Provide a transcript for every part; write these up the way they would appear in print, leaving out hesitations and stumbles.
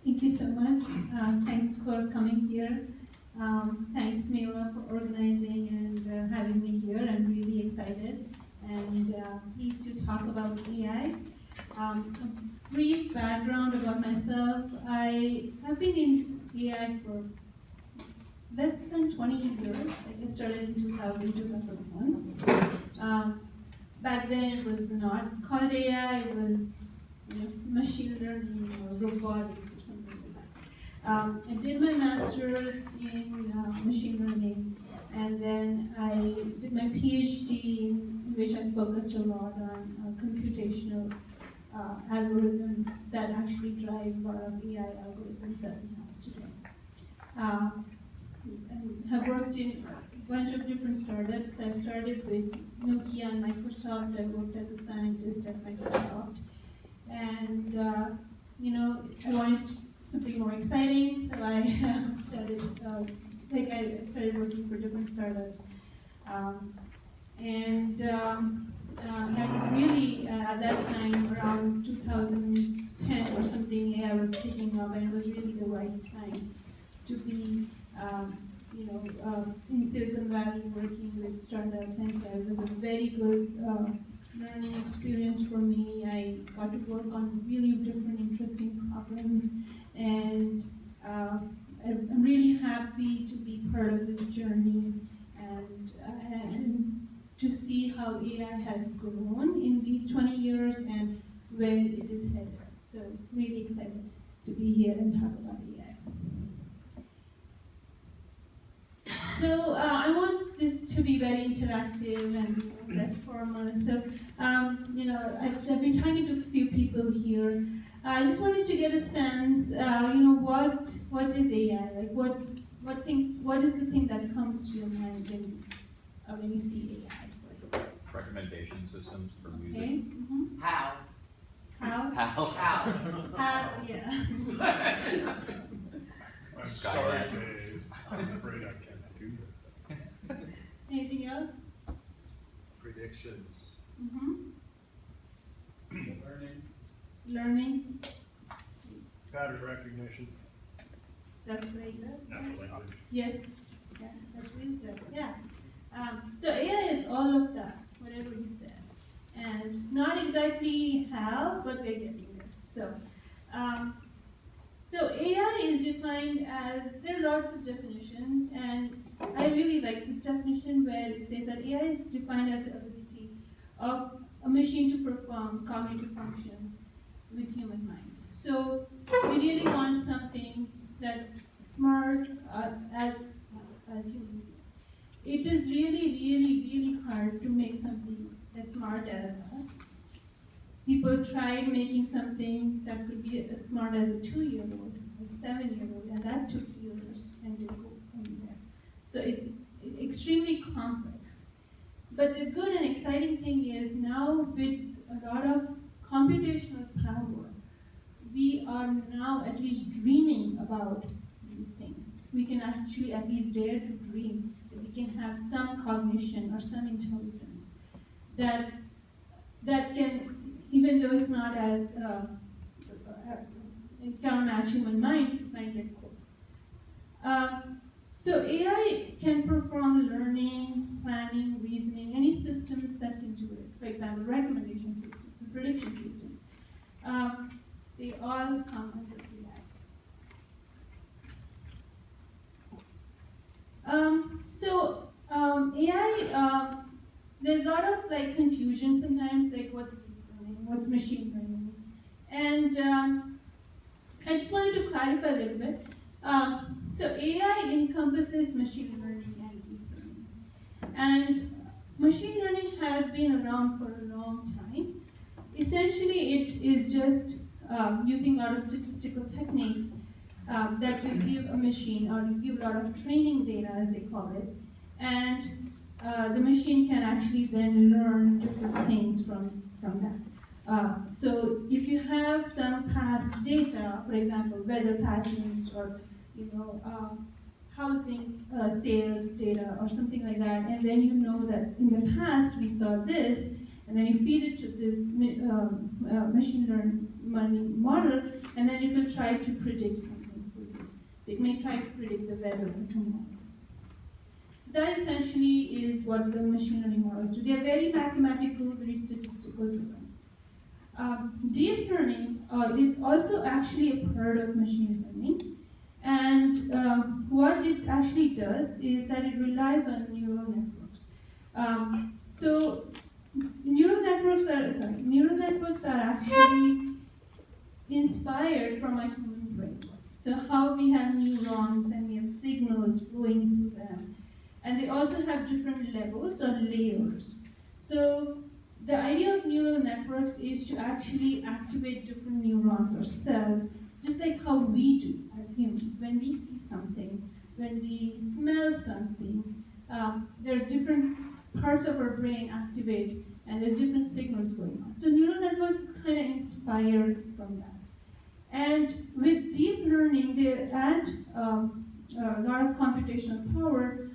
Thank you so much. Thanks for coming here. Thanks, Mela, for organizing and having me here. I'm really excited and pleased to talk about AI. A brief background about myself. I have been in AI for less than 20 years. I started in 2000, 2001. Back then it was not called AI, it was machine learning or robotics or something like that. I did my master's in machine learning, and then I did my PhD in which I focused a lot on computational algorithms that actually drive a lot of AI algorithms that we have today. And have worked in a bunch of different startups. I started with Nokia and Microsoft. I worked as a scientist at Microsoft. And I wanted something more exciting, so I started working for different startups. And really at that time, around 2010 or something, AI was picking up, and it was really the right time to be in Silicon Valley working with startups, and so it was a very good learning experience for me. I got to work on really different interesting problems, and I'm really happy to be part of this journey and to see how AI has grown in these 20 years and where it is headed. So really excited to be here and talk about AI. So I want this to be very interactive and less formal. So I've been talking to a few people here. I just wanted to get a sense, what is AI? Like what is the thing that comes to your mind when you see AI? Recommendation systems for music. Okay. Mm-hmm. How? Yeah. I'm sorry, Dave. I'm afraid I cannot do that. Anything else? Predictions. Mm-hmm. Learning. Pattern recognition. That's very good. Natural language. Yes. Yeah, that's really good. Yeah. So AI is all of that, whatever you said, and not exactly how, but we're getting there. So AI is defined as, there are lots of definitions, and I really like this definition where it says that AI is defined as the ability of a machine to perform cognitive functions with human minds. So we really want something that's smart as human beings. It is really, really, really hard to make something as smart as us. People tried making something that could be as smart as a 2-year-old, a 7-year-old, and that took years and didn't go anywhere. So it's extremely complex. But the good and exciting thing is now with a lot of computational power, we are now at least dreaming about these things. We can actually at least dare to dream that we can have some cognition or some intelligence that can, even though it's not as it can't match human minds, it might get close. So AI can perform learning, planning, reasoning, any systems that can do it. For example, recommendation systems, prediction systems. They all come under AI. AI, there's a lot of confusion sometimes, like what's deep learning, what's machine learning, and I just wanted to clarify a little bit. So AI encompasses machine learning and deep learning, and machine learning has been around for a long time. Essentially, it is just using a lot of statistical techniques that you give a machine, or you give a lot of training data, as they call it, and the machine can actually then learn different things from that. So if you have some past data, for example, weather patterns, or housing sales data, or something like that, and then you know that in the past we saw this, and then you feed it to this machine learning model, and then it will try to predict something for you. It may try to predict the weather for tomorrow. So that essentially is what the machine learning models do. They are very mathematical, very statistical driven. Deep learning is also actually a part of machine learning, and what it actually does is that it relies on neural networks. So neural networks are actually inspired from a human brain. So how we have neurons and we have signals flowing through them, and they also have different levels or layers. So the idea of neural networks is to actually activate different neurons or cells, just like how we do as humans. When we see something, when we smell something, there's different parts of our brain activate, and there's different signals going on. So neural networks is kind of inspired from that. And with deep learning, they add a lot of computational power.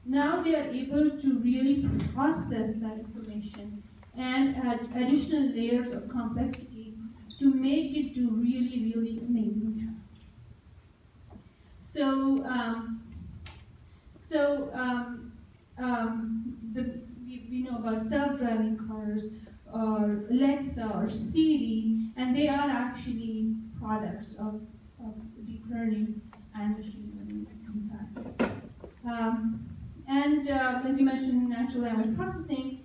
Now they are able to really process that information and add additional layers of complexity to make it do really, really amazing tasks. So, we know about self-driving cars, or Alexa, or Siri, and they are actually products of deep learning and machine learning, in fact. As you mentioned, natural language processing,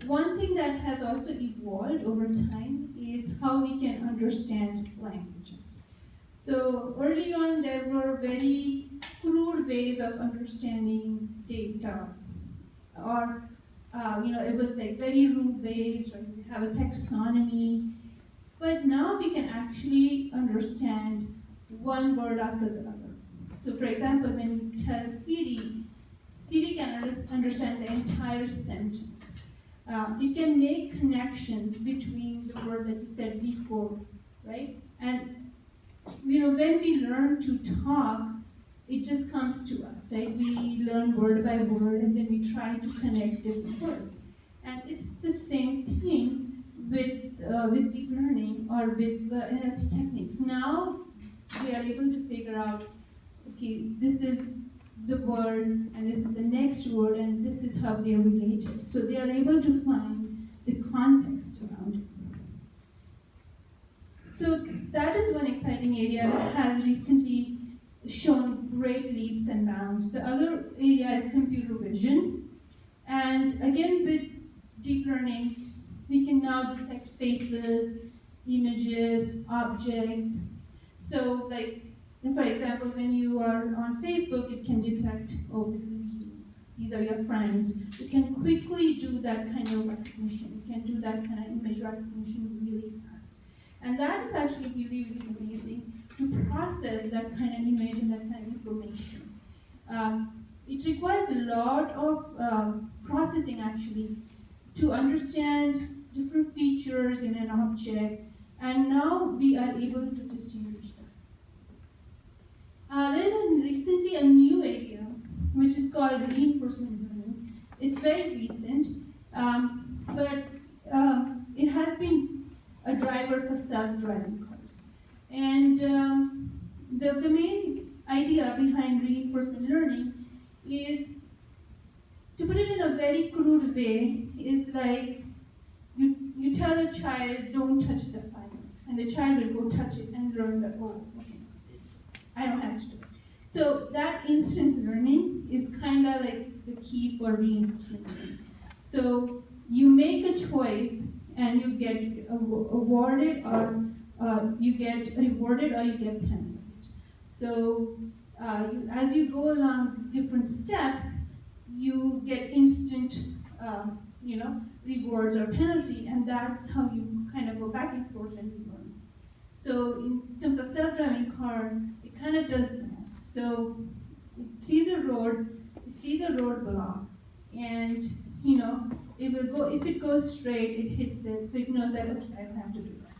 one thing that has also evolved over time is how we can understand languages. So early on, there were very crude ways of understanding data, or it was like very rule-based, or you have a taxonomy. But now we can actually understand one word after the other. So for example, when you tell Siri can understand the entire sentence. It can make connections between the word that you said before, right? And when we learn to talk, it just comes to us, right? We learn word by word, and then we try to connect different words. And it's the same thing with deep learning or with NLP techniques. Now they are able to figure out, okay, this is the word, and this is the next word, and this is how they are related. So they are able to find the context around it. So that is one exciting area that has recently shown great leaps and bounds. The other area is computer vision. And again, with deep learning, we can now detect faces, images, objects. So like, for example, when you are on Facebook, it can detect, oh, this is you. These are your friends. It can quickly do that kind of recognition. It can do that kind of image recognition really fast. And that is actually really, really amazing to process that kind of image and that kind of information. It requires a lot of processing, actually, to understand different features in an object, and now we are able to distinguish that. There is recently a new area which is called reinforcement learning. It's very recent, but it has been a driver for self-driving cars. And the main idea behind reinforcement learning is, to put it in a very crude way, is like you tell a child, don't touch the fire, and the child will go touch it and learn that, oh, okay, I don't have to do it. So that instant learning is kind of like the key for reinforcement learning. So you make a choice and you get awarded, or you get rewarded, or you get penalized. So as you go along different steps, you get instant rewards or penalty, and that's how you kind of go back and forth and learn. So in terms of self-driving car, it kind of does that. So it sees a roadblock, and it will go, if it goes straight, it hits it, so it knows that, okay, I don't have to do that.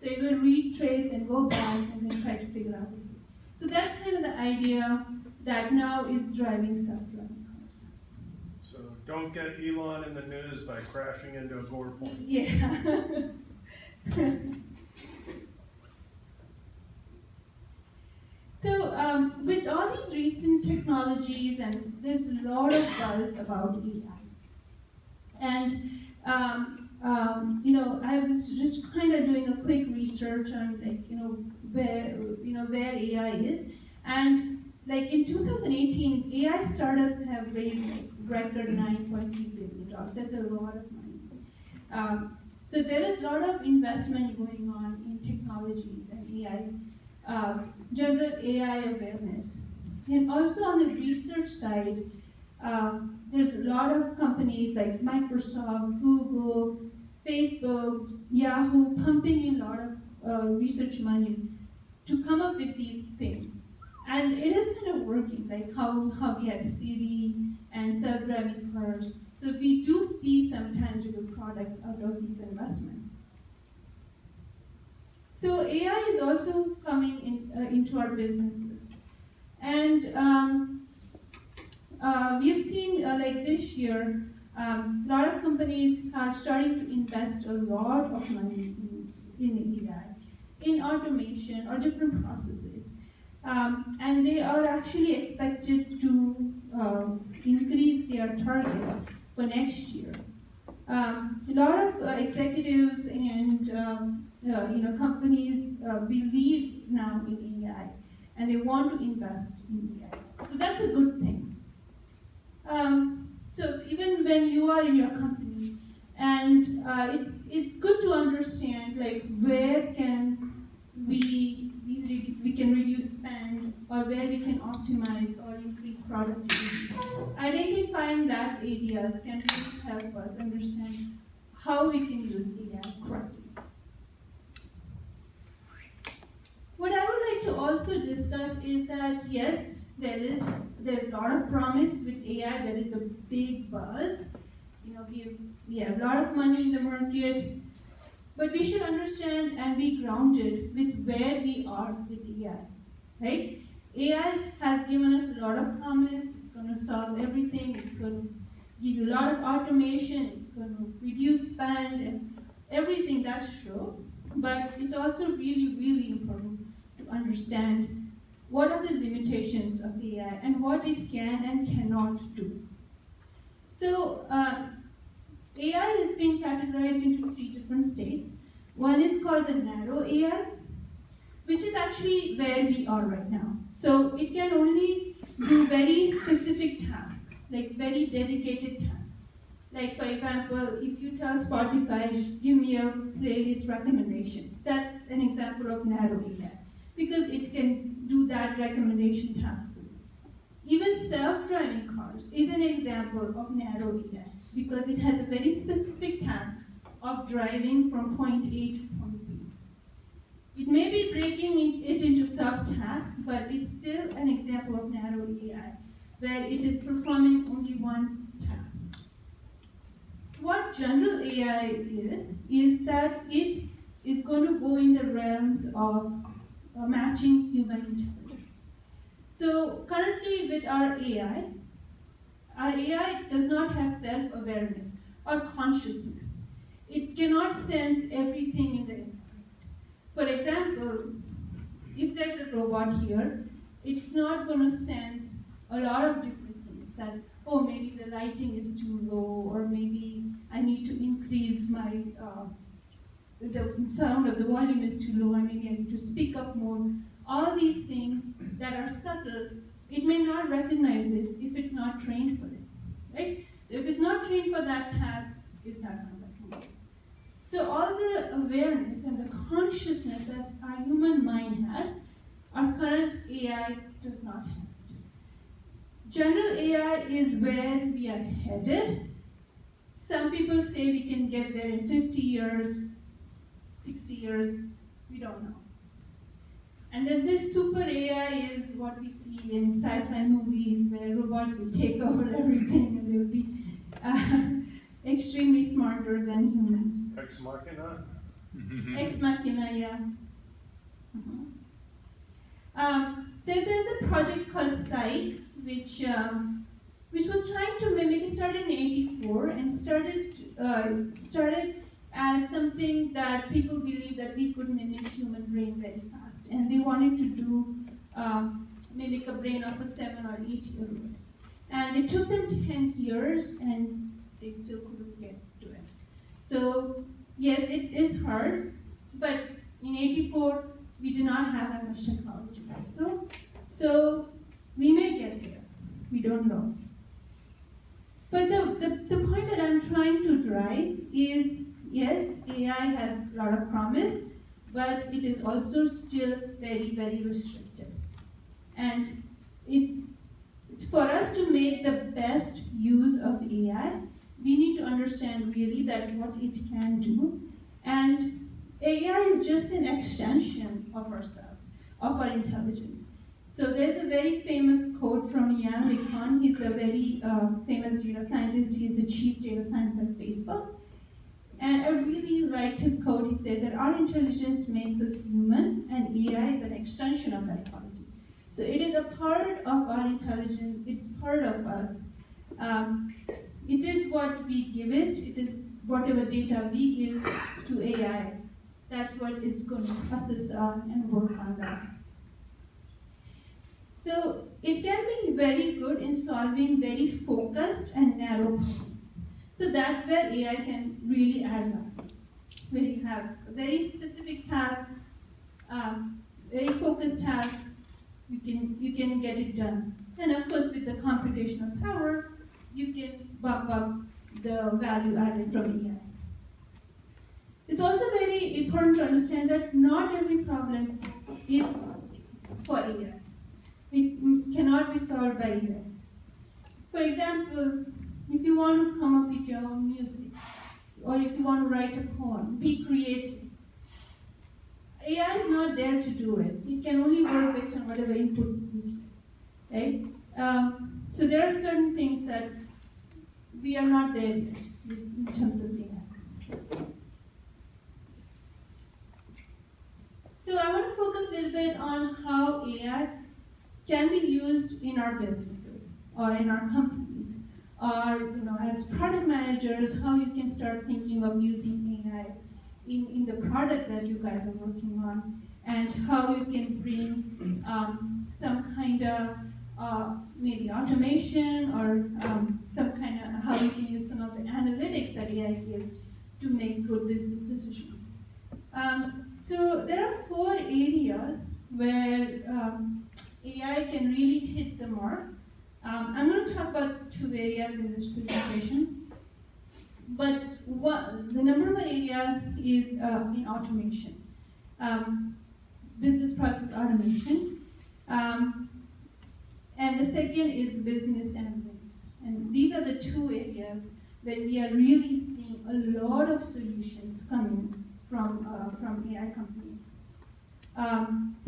So it will retrace and go back and then try to figure out the route. So that's kind of the idea that now is driving self-driving cars. So don't get Elon in the news by crashing into a gore point. Yeah. with all these recent technologies, and there's a lot of buzz about AI, and I was just kind of doing a quick research on where AI is, and like in 2018, AI startups have raised like record $9.3 billion. That's a lot of money. So there is a lot of investment going on in technologies and AI, general AI awareness. And also on the research side, there's a lot of companies like Microsoft, Google, Facebook, Yahoo, pumping in a lot of research money to come up with these things. And it is kind of working, like how we have Siri and self-driving cars. So we do see some tangible products out of these investments. So AI is also coming into our businesses. And we have seen, like this year, a lot of companies are starting to invest a lot of money in AI, in automation or different processes. And they are actually expected to increase their targets for next year. A lot of executives and companies believe now in AI, and they want to invest in AI. So that's a good thing. So even when you are in your company, and it's good to understand like where can we can reduce spend, or where we can optimize or increase productivity. Identifying that areas can really help us understand how we can use AI correctly. What I would like to also discuss is that yes, there's a lot of promise with AI. There is a big buzz. We have a lot of money in the market, but we should understand and be grounded with where we are with AI, right? AI has given us a lot of promise. It's going to solve everything. It's going to give you a lot of automation. It's going to reduce spend and everything. That's true. But it's also really, really important to understand what are the limitations of AI and what it can and cannot do. So AI has been categorized into 3 different states. One is called the narrow AI, which is actually where we are right now. So it can only do very specific tasks, like very dedicated tasks. Like for example, if you tell Spotify, give me your playlist recommendations, that's an example of narrow AI, because it can do that recommendation task for you. Even self-driving cars is an example of narrow AI, because it has a very specific task of driving from point A to point B. It may be breaking it into subtasks, but it's still an example of narrow AI, where it is performing only one task. What general AI is that it is going to go in the realms of matching human intelligence. So currently with our AI does not have self-awareness or consciousness. It cannot sense everything in the environment. For example, if there's a robot here, it's not going to sense a lot of different things, that, oh, maybe the lighting is too low, or maybe I need to increase my, the sound of the volume is too low, and maybe I need to speak up more. All these things that are subtle, it may not recognize it if it's not trained for it, right? If it's not trained for that task, it's not going to recognize it. So all the awareness and the consciousness that our human mind has, our current AI does not have it. General AI is where we are headed. Some people say we can get there in 50 years, 60 years, we don't know. And then this super AI is what we see in sci-fi movies, where robots will take over everything and they'll be extremely smarter than humans. Ex Machina? Ex Machina, yeah. There's a project called Psych, which was trying to mimic. It started in '84 and started as something that people believed that we could mimic human brain very fast, and they wanted to do mimic a brain of a 7 or 8-year-old. And it took them 10 years, and they still couldn't get to it. So yes, it is hard, but in '84, we did not have that much technology. So we may get there. We don't know. But the point that I'm trying to drive is, yes, AI has a lot of promise, but it is also still very, very restricted. And it's for us to make the best use of AI, we need to understand really that what it can do. And AI is just an extension of ourselves, of our intelligence. So there's a very famous quote from Ian LeCun. He's a very famous data scientist. He's the chief data scientist at Facebook. And I really liked his quote. He said that our intelligence makes us human, and AI is an extension of that quality. So it is a part of our intelligence. It's part of us. It is what we give it. It is whatever data we give to AI. That's what it's going to process on and work on that. So it can be very good in solving very focused and narrow problems. So that's where AI can really add value. Where you have a very specific task, very focused task, you can get it done. And of course, with the computational power, you can bump up the value added from AI. It's also very important to understand that not every problem is for AI. It cannot be solved by AI. For example, if you want to come up with your own music, or if you want to write a poem, be creative. AI is not there to do it. It can only work based on whatever input you give, right? So there are certain things that we are not there yet in terms of AI. So I want to focus a little bit on how AI can be used in our businesses or in our companies, or as product managers, how you can start thinking of using AI in the product that you guys are working on, and how you can bring some kind of maybe automation or some kind of how you can use some of the analytics that AI gives to make good business decisions. So there are 4 areas where AI can really hit the mark. I'm going to talk about 2 areas in this presentation, but the number 1 area is in automation, business process automation, and the second is business analytics. And these are the 2 areas where we are really seeing a lot of solutions coming from AI companies.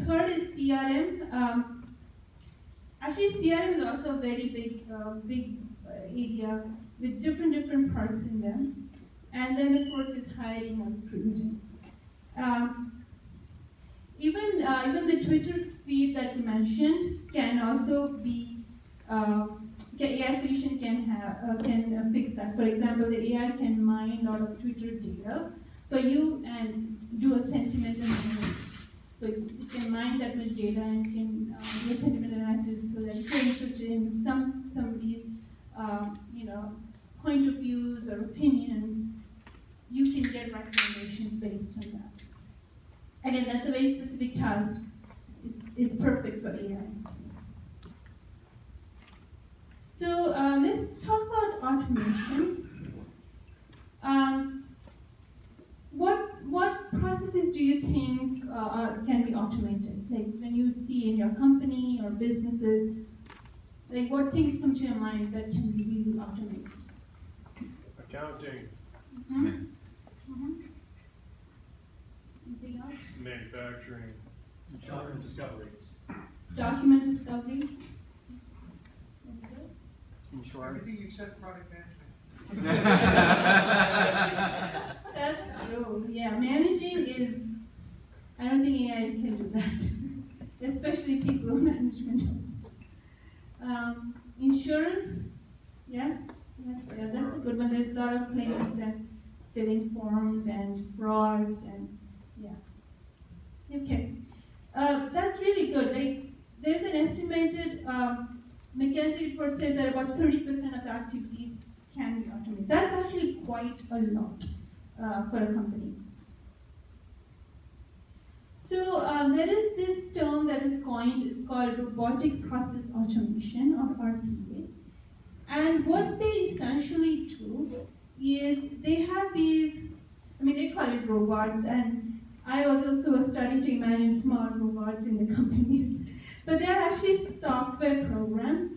Third is CRM. Actually, CRM is also a very big area with different parts in them. And then the 4th is hiring and recruiting. Even the Twitter feed that you mentioned can also be AI solution can fix that. For example, the AI can mine a lot of Twitter data for you and do a sentiment analysis. So it can mine that much data and can do a sentiment analysis so that if you're interested in somebody's point of views or opinions, you can get recommendations based on that. Again, that's a very specific task. It's perfect for AI. So let's talk about automation. What processes do you think can be automated? Like when you see in your company or businesses, like what things come to your mind that can be really automated? Accounting, Anything else? manufacturing, Document discovery. Document discovery. Insurance. Everything except product management. That's true. Yeah, managing is. I don't think AI can do that, especially people management. Insurance. Yeah, that's a good one. There's a lot of claims and filling forms and frauds and yeah. Okay, that's really good. Like there's an estimated McKinsey report says that about 30% of the activities can be automated. That's actually quite a lot for a company. So there is this term that is coined, it's called robotic process automation, or RPA. And what they essentially do is they have these, they call it robots, and I was also starting to imagine small robots in the companies. But they are actually software programs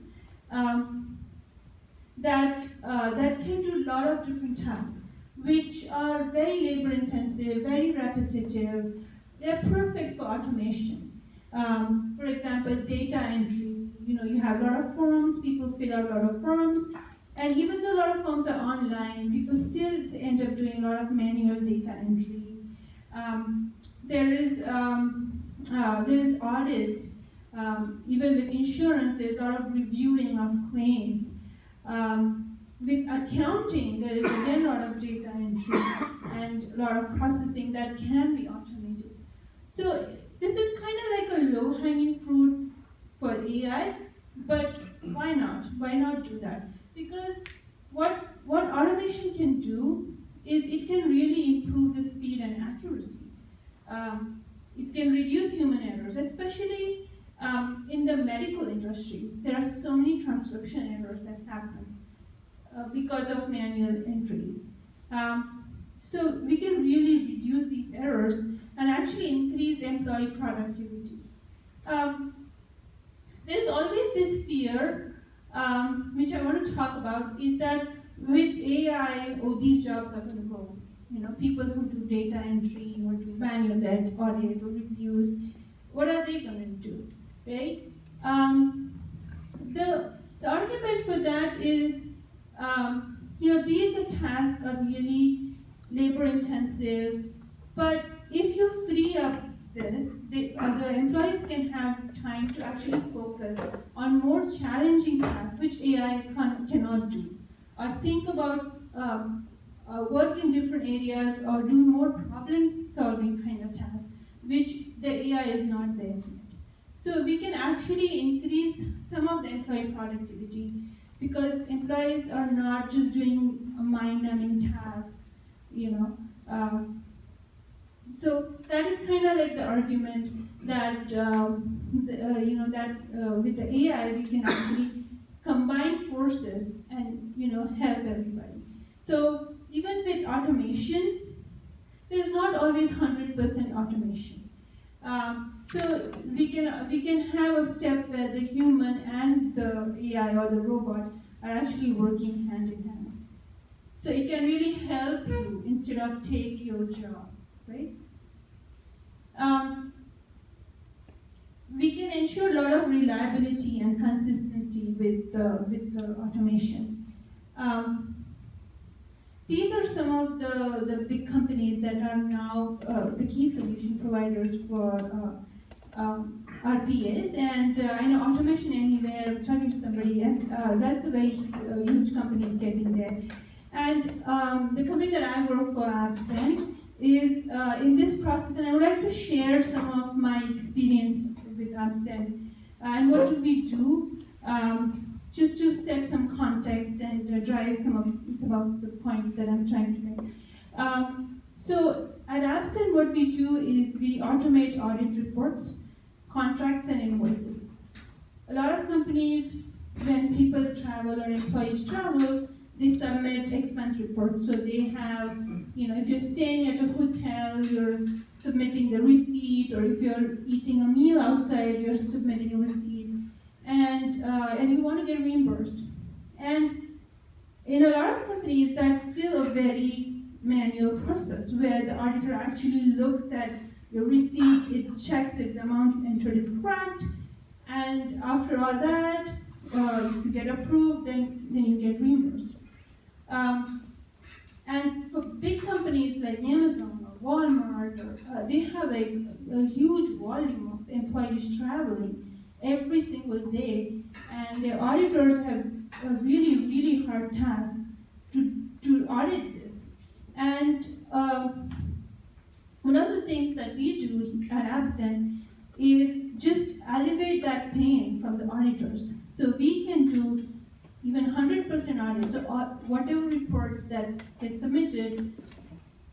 that can do a lot of different tasks, which are very labor intensive, very repetitive. They're perfect for automation. For example, data entry. You have a lot of forms, people fill out a lot of forms, and even though a lot of forms are online, people still end up doing a lot of manual data entry. There is audits. Even with insurance, there's a lot of reviewing of claims. With accounting, there is again a lot of data entry and a lot of processing that can be automated. So this is kind of like a low-hanging fruit for AI, but why not? Why not do that? Because what automation can do is it can really improve the speed and accuracy. It can reduce human errors, especially in the medical industry. There are so many transcription errors that happen because of manual entries. So we can really reduce these errors and actually increase employee productivity. There's always this fear, which I want to talk about, is that with AI, these jobs are going to go. People who do data entry or do manual audit or reviews, what are they going to do, right? The argument for that is, these tasks are really labor intensive, but if you free up this, the employees can have time to actually focus on more challenging tasks, which AI cannot do. Or think about work in different areas or do more problem-solving kind of tasks, which the AI is not there yet. So we can actually increase some of the employee productivity because employees are not just doing a mind-numbing task, So that is kind of like the argument that with the AI we can actually combine forces and help everybody. So even with automation, there's not always 100% automation. So we can have a step where the human and the AI or the robot are actually working hand in hand. So it can really help you instead of take your job, right? We can ensure a lot of reliability and consistency with the automation. These are some of the big companies that are now the key solution providers for RPAs, and I know Automation Anywhere. I was talking to somebody, and that's a very huge company. It's getting there. And the company that I work for, Absent, is in this process, and I would like to share some of my experience with Absent and what do we do, just to set some context and drive some of the points that I'm trying to make. So at Absent, what we do is we automate audit reports, contracts, and invoices. A lot of companies, when people travel or employees travel, they submit expense reports. So they have, if you're staying at a hotel, you're submitting the receipt, or if you're eating a meal outside, you're submitting a receipt, and you want to get reimbursed. And in a lot of companies, that's still a very manual process where the auditor actually looks at your receipt, it checks if the amount entered is correct, and after all that, if you get approved, then you get reimbursed. And for big companies like Amazon or Walmart, they have like a huge volume of employees traveling every single day, and their auditors have a really, really hard task to audit this. And one of the things that we do at Absent is just elevate that pain from the auditors. So we can do even 100% audit, so whatever reports that get submitted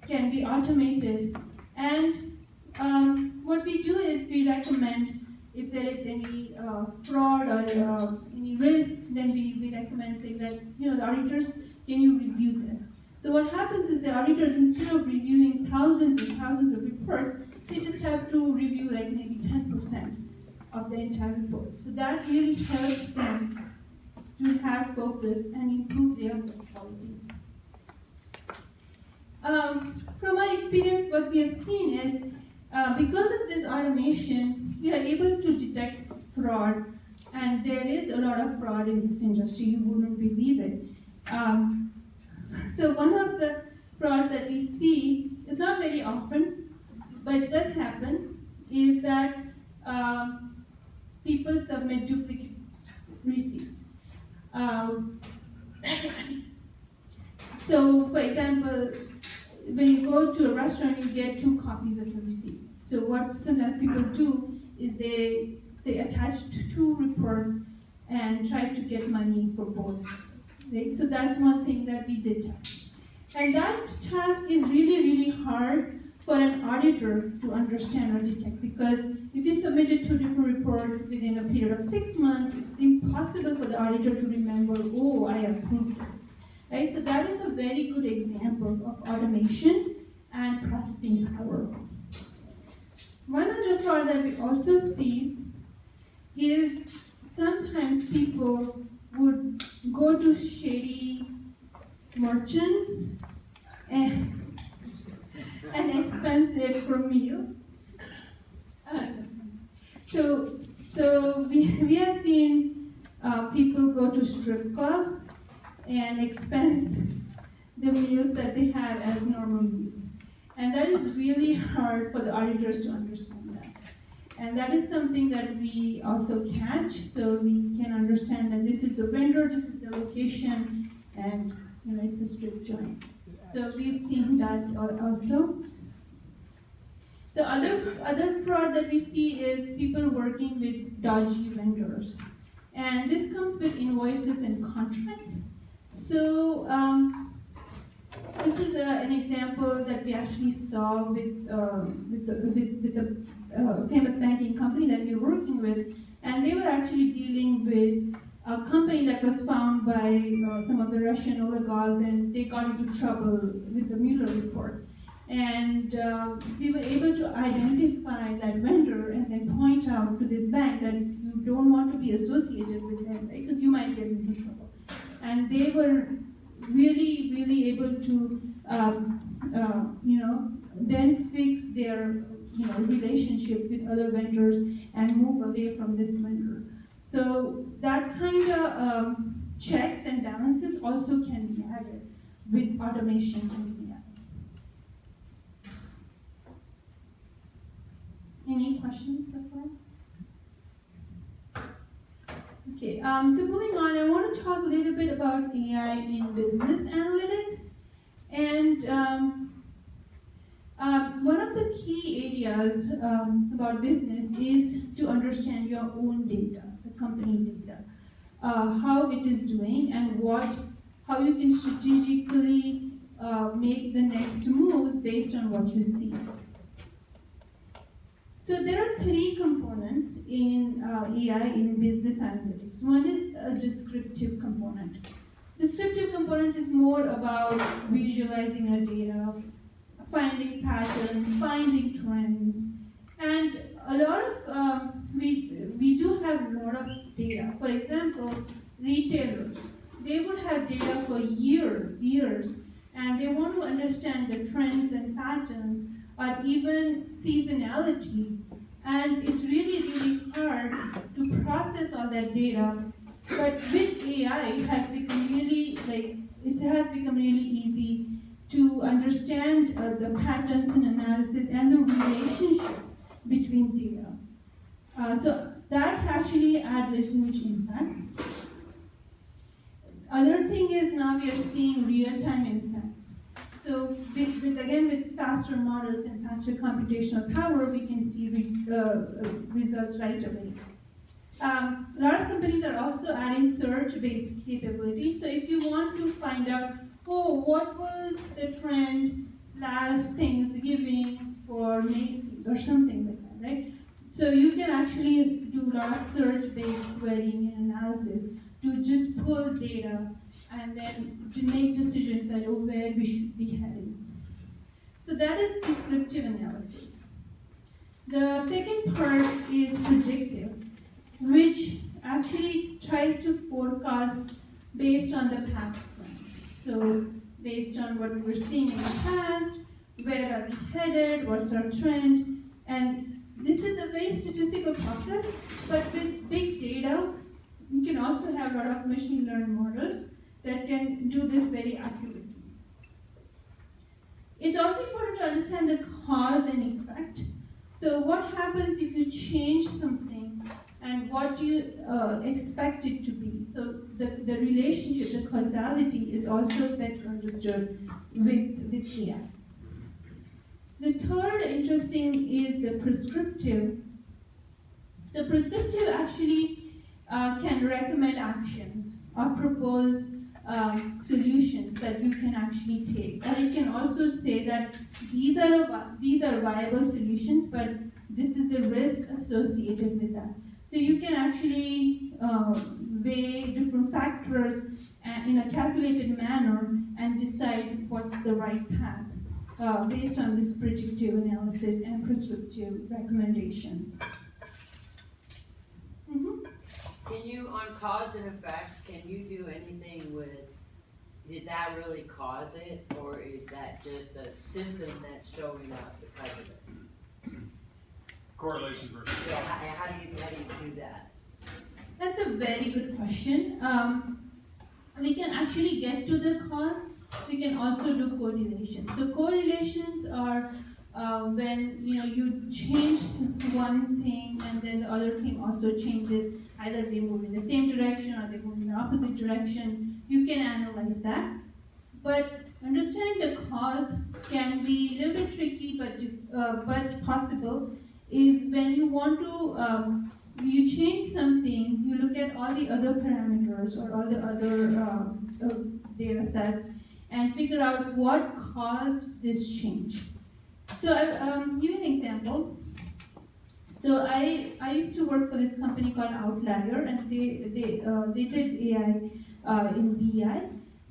can be automated. And what we do is we recommend if there is any fraud or any risk, then we recommend saying that, the auditors, can you review this? So what happens is the auditors, instead of reviewing thousands and thousands of reports, they just have to review like maybe 10% of the entire report. So that really helps them to have focus and improve their work quality. From my experience, what we have seen is because of this automation, we are able to detect fraud, and there is a lot of fraud in this industry, you wouldn't believe it. So one of the frauds that we see is not very often, but it does happen, is that people submit duplicate receipts. So, for example, when you go to a restaurant, you get 2 copies of your receipt. So what sometimes people do is they attach 2 reports and try to get money for both. Right? So that's one thing that we did test. And that task is really, really hard for an auditor to understand or detect, because if you submitted 2 different reports within a period of 6 months, it's impossible for the auditor to remember, oh, I approved this. Right? So that is a very good example of automation and processing power. One other fraud that we also see is sometimes people would go to shady merchants and expense it for meal. So we have seen people go to strip clubs and expense the meals that they have as normal meals. And that is really hard for the auditors to understand that. And that is something that we also catch, so we can understand that this is the vendor, this is the location, and it's a strip joint. So we've seen that also. The other fraud that we see is people working with dodgy vendors. And this comes with invoices and contracts. So this is an example that we actually saw with the famous banking company that we were working with, and they were actually dealing with a company that was found by some of the Russian oligarchs, and they got into trouble with the Mueller report. And we were able to identify that vendor and then point out to this bank that you don't want to be associated with them, right? Because you might get into trouble. And they were really, really able to, then fix their, relationship with other vendors and move away from this vendor. So that kind of checks and balances also can be added with automation and AI. Any questions so far? Okay, so moving on, I want to talk a little bit about AI in business analytics. And one of the key areas about business is to understand your own data, the company data, how it is doing, and how you can strategically make the next moves based on what you see. So there are 3 components in AI in business analytics. One is a descriptive component. Descriptive component is more about visualizing the data, finding patterns, finding trends, and a lot of we do have a lot of data. For example, retailers, they would have data for years, and they want to understand the trends and patterns, or even seasonality, and it's really, really hard to process all that data. But with AI, it has become really easy to understand the patterns and analysis and the relationships between data. So that actually adds a huge impact. Other thing is now we are seeing real-time insights. So with fast faster models and faster computational power, we can see results right away. A lot of companies are also adding search-based capabilities. So if you want to find out, oh, what was the trend last Thanksgiving for Macy's or something like that, right? So you can actually do a lot of search-based querying and analysis to just pull data and then to make decisions on where we should be heading. So that is descriptive analysis. The second part is predictive, which actually tries to forecast based on the past trends. So based on what we were seeing in the past, where are we headed, what's our trend, and this is a very statistical process, but with big data, you can also have a lot of machine learning models that can do this very accurately. It's also important to understand the cause and effect. So what happens if you change something and what do you expect it to be? So the relationship, the causality is also better understood with AI. The third interesting is the prescriptive. The prescriptive actually can recommend actions or propose solutions that you can actually take. Or it can also say that these are viable solutions, but this is the risk associated with that. So you can actually weigh different factors in a calculated manner and decide what's the right path based on this predictive analysis and prescriptive recommendations. Can you, on cause and effect, can you do anything with, did that really cause it, or is that just a symptom that's showing up because of it? Correlation versus. Yeah, how do you do that? That's a very good question. We can actually get to the cause. We can also do correlations. So correlations are when you change one thing and then the other thing also changes. Either they move in the same direction or they move in the opposite direction. You can analyze that. But understanding the cause can be a little bit tricky, but possible. Is when you want to you change something, you look at all the other parameters or all the other data sets and figure out what caused this change. So I'll give you an example. So I used to work for this company called Outlier, and they did AI in BI,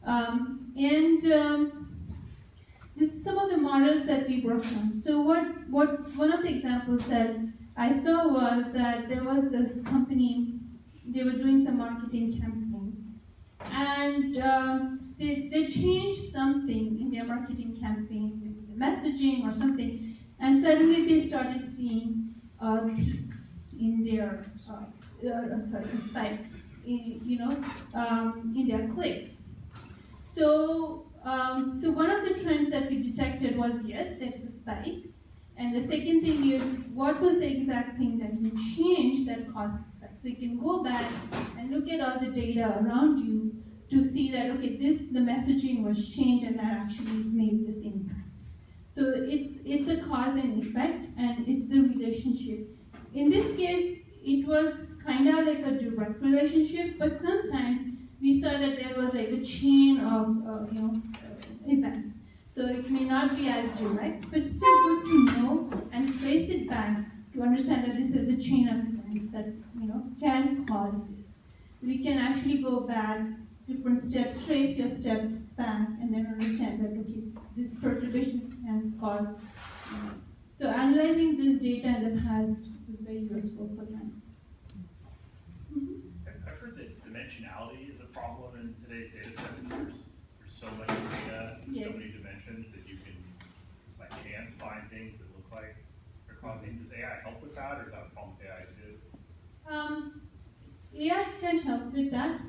and this is some of the models that we worked on. So one of the examples that I saw was that there was this company, they were doing some marketing campaign, and they changed something in their marketing campaign, maybe the messaging or something, and suddenly they started seeing a peak in their spike, in their clicks. So one of the trends that we detected was, yes, there's a spike. And the second thing is, what was the exact thing that you changed that caused the spike? So you can go back and look at all the data around you to see that, okay, the messaging was changed and that actually made this impact. So it's a cause and effect, and it's the relationship. In this case, it was kind of like a direct relationship, but sometimes we saw that there was like a chain of events. So it may not be as direct, but it's still good to know and trace it back to understand that this is the chain of events that can cause this. We can actually go back different steps, trace your steps back, and then understand that okay, this perturbation can cause. So analyzing this data in the past is very useful for them. I've heard that dimensionality is a problem in today's data sets. There's so much data, Yes. so many dimensions that you can, by chance, find things that look like they're causing. Does AI help with that, or is that a problem with AI too? AI can help with that.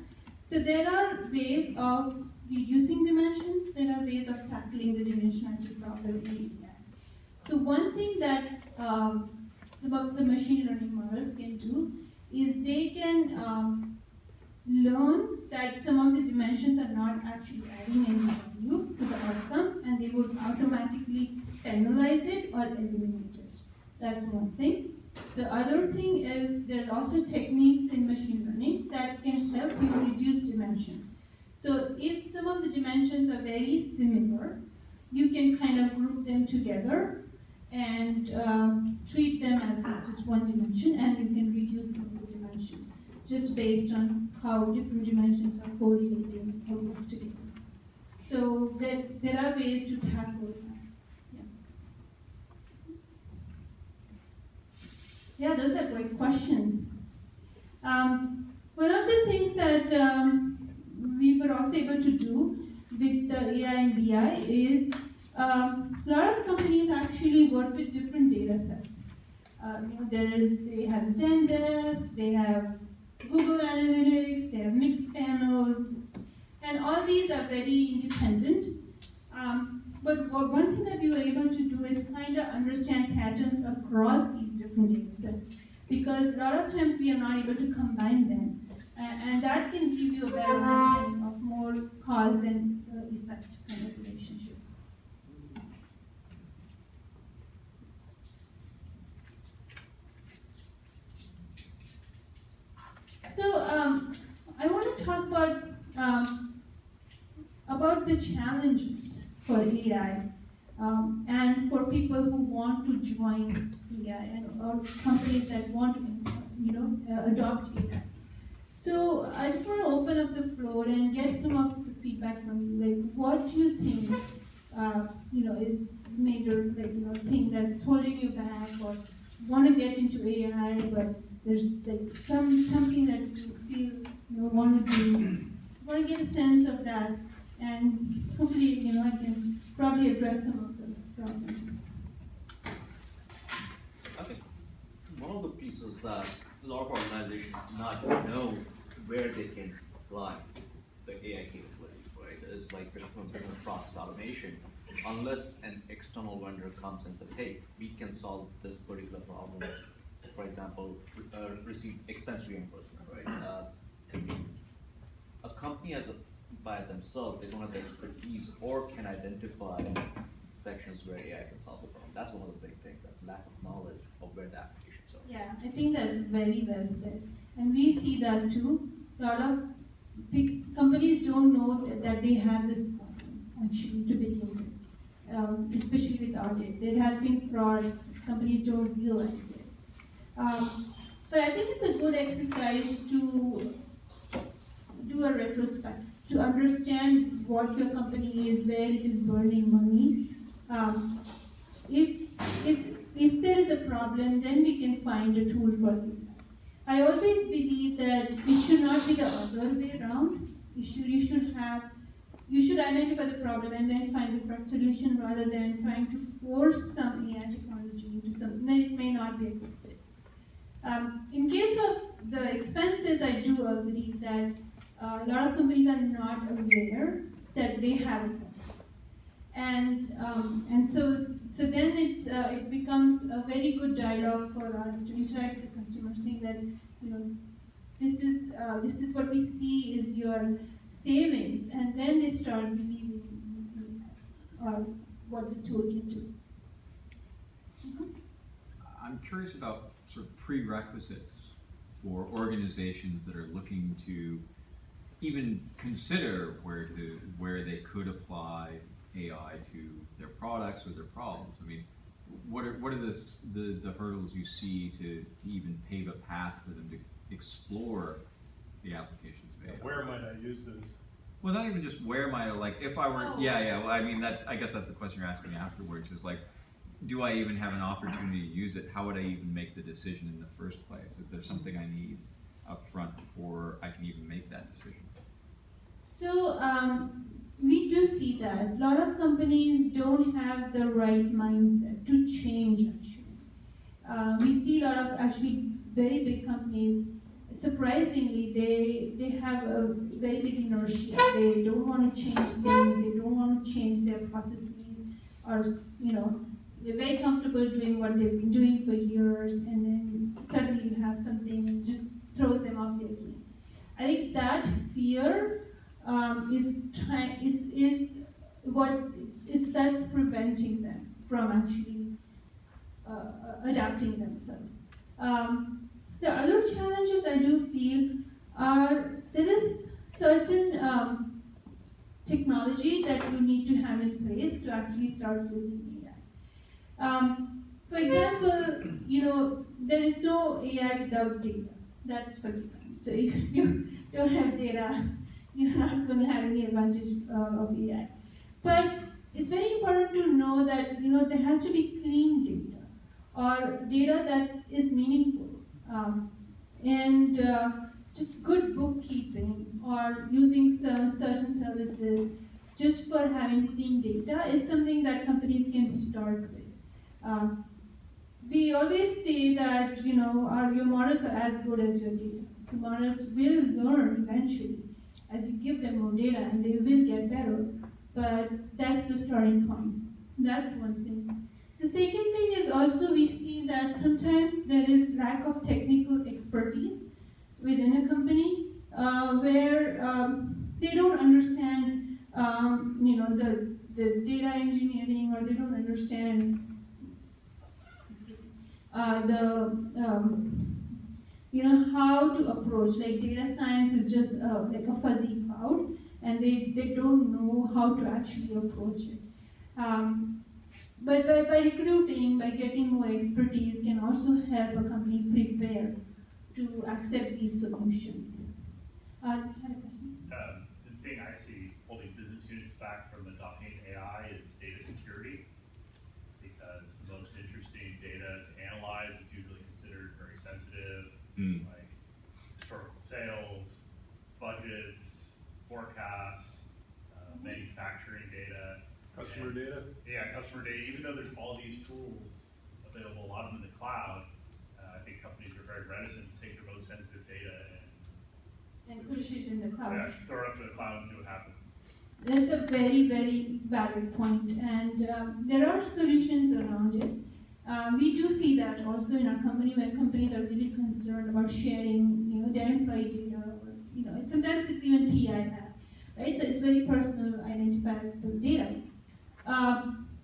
So there are ways of reducing dimensions. There are ways of tackling the dimensionality problem in AI. So one thing that some of the machine learning models can do is they can learn that some of the dimensions are not actually adding any value to the outcome, and they would automatically penalize eliminated. That's one thing. The other thing is there are also techniques in machine learning that can help you reduce dimensions. So if some of the dimensions are very similar, you can kind of group them together and treat them as just one dimension, and you can reduce some of the dimensions just based on how different dimensions are correlating or work together. So there are ways to tackle that. Yeah, those are great questions. One of the things that we were also able to do with the AI and BI is a lot of companies actually work with different data sets. They have Zendesk, they have Google Analytics, they have mixed panel, and all these are very independent. But one thing that we were able to do is kind of understand patterns across these different data sets, because a lot of times we are not able to combine them, and that can give you a better understanding of more cause and effect kind of relationship. So I want to talk about the challenges for AI and for people who want to join AI or companies that want to adopt AI. So I just want to open up the floor and get some of the feedback from you. Like, what do you think is major thing that's holding you back, or want to get into AI, but there's something that you feel want to do. Want to get a sense of that, and hopefully I can probably address some of those problems. I think one of the pieces that a lot of organizations do not know where they can apply the AI capabilities, right? It's like business process automation. Unless an external vendor comes and says, hey, we can solve this particular problem. For example, receive expense reimbursement, right? A company by themselves, they don't have the expertise or can identify sections where AI can solve the problem. That's one of the big things. That's lack of knowledge of where the applications are. Yeah, I think that's very well said. And we see that too. A lot of big companies don't know that they have this problem, actually, to begin with, especially with audit. There has been fraud. Companies don't realize it. But I think it's a good exercise to do a retrospect, to understand what your company is, where it is burning money. If there is a problem, then we can find a tool for it. I always believe that it should not be the other way around. You should identify the problem and then find the correct solution, rather than trying to force some AI technology into something. Then it may not be a good fit. In case of the expenses, I do agree that a lot of companies are not aware that they have a problem. And so then it becomes a very good dialogue for us to interact with the consumer, saying that this is what we see is your savings, and then they start believing what the tool can do. I'm curious about sort of prerequisites for organizations that are looking to even consider where they could apply AI to their products or their problems. I mean, what are the hurdles you see to even pave a path for them to explore the applications of AI? Where might I use this? Well, not even just where might I, like, if I were, well, I mean, I guess that's the question you're asking afterwards, is like, do I even have an opportunity to use it? How would I even make the decision in the first place? Is there something I need up front before I can even make that decision? So we do see that a lot of companies don't have the right mindset to change, actually. We see a lot of actually very big companies, surprisingly, they have a very big inertia. They don't want to change things, they don't want to change their processes, or they're very comfortable doing what they've been doing for years, and then suddenly you have something and just throws them off their game. I think that fear that's preventing them from actually adapting themselves. The other challenges I do feel are there is certain technology that you need to have in place to actually start using AI. For example, there is no AI without data. That's for given. So if you don't have data, you're not going to have any advantage of AI. But it's very important to know that there has to be clean data or data that is meaningful, and just good bookkeeping or using certain services just for having clean data is something that companies can start with. We always say that your models are as good as your data. The models will learn eventually as you give them more data, and they will get better. But that's the starting point. That's one thing. The second thing is also we see that sometimes there is lack of technical expertise within a company where they don't understand, the data engineering, or they don't understand how to approach. Like data science is just like a fuzzy cloud, and they don't know how to actually approach it. But by recruiting, by getting more expertise, can also help a company prepare to accept these solutions. You had a question? The thing I see holding business units back from adopting AI is data security, because the most interesting data to analyze is usually considered very sensitive, like historical sales, budgets, forecasts, manufacturing data. Customer data? Yeah, customer data. Even though there's all these tools available, a lot of them in the cloud, I think companies are very reticent to take their most sensitive data And push it in the cloud. yeah, throw it up to the cloud and see what happens. That's a very, very valid point, and there are solutions around it. We do see that also in our company when companies are really concerned about sharing, their employee data, or sometimes it's even PII, right? So it's very personal, identifiable data.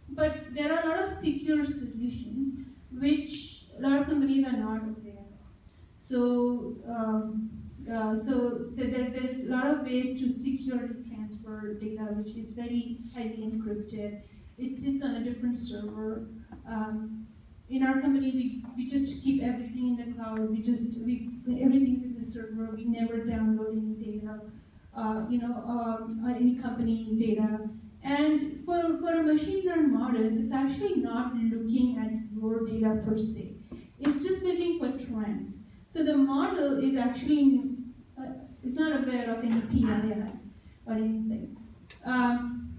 But there are a lot of secure solutions which a lot of companies are not aware of. So there is a lot of ways to securely transfer data, which is very highly encrypted. It sits on a different server. In our company, we just keep everything in the cloud. Everything's in the server. We never download any data, any company data. And for a machine learned models, it's actually not looking at your data per se. It's just looking for trends. So the model is actually is not aware of any PII or anything.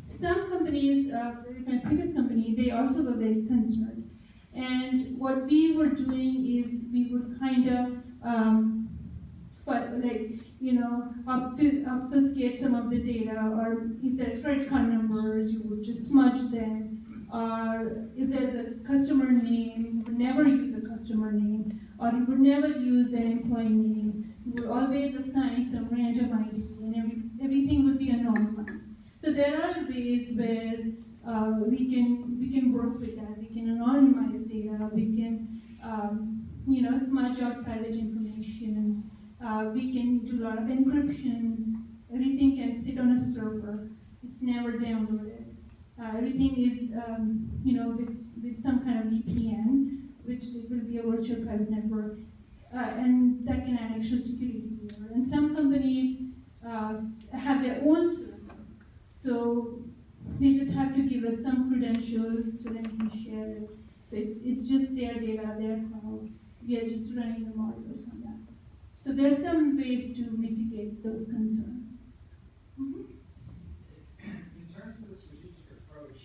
Some companies, my previous company, they also were very concerned. And what we were doing is we would kind of obfuscate some of the data, or if there's credit card numbers, you would just smudge them. Or if there's a customer name, you would never use a customer name, or you would never use an employee name. You would always assign some random ID, and everything would be anonymized. So there are ways where we can work with that. We can anonymize data. We can smudge out private information. We can do a lot of encryptions. Everything can sit on a server. It's never downloaded. Everything is with some kind of VPN, which will be a virtual private network, and that can add extra security layer. And some companies have their own server. So they just have to give us some credentials so that we can share it. So it's just their data, their cloud. We are just running the models on that. So there are some ways to mitigate those concerns. Mm-hmm. In terms of the strategic approach,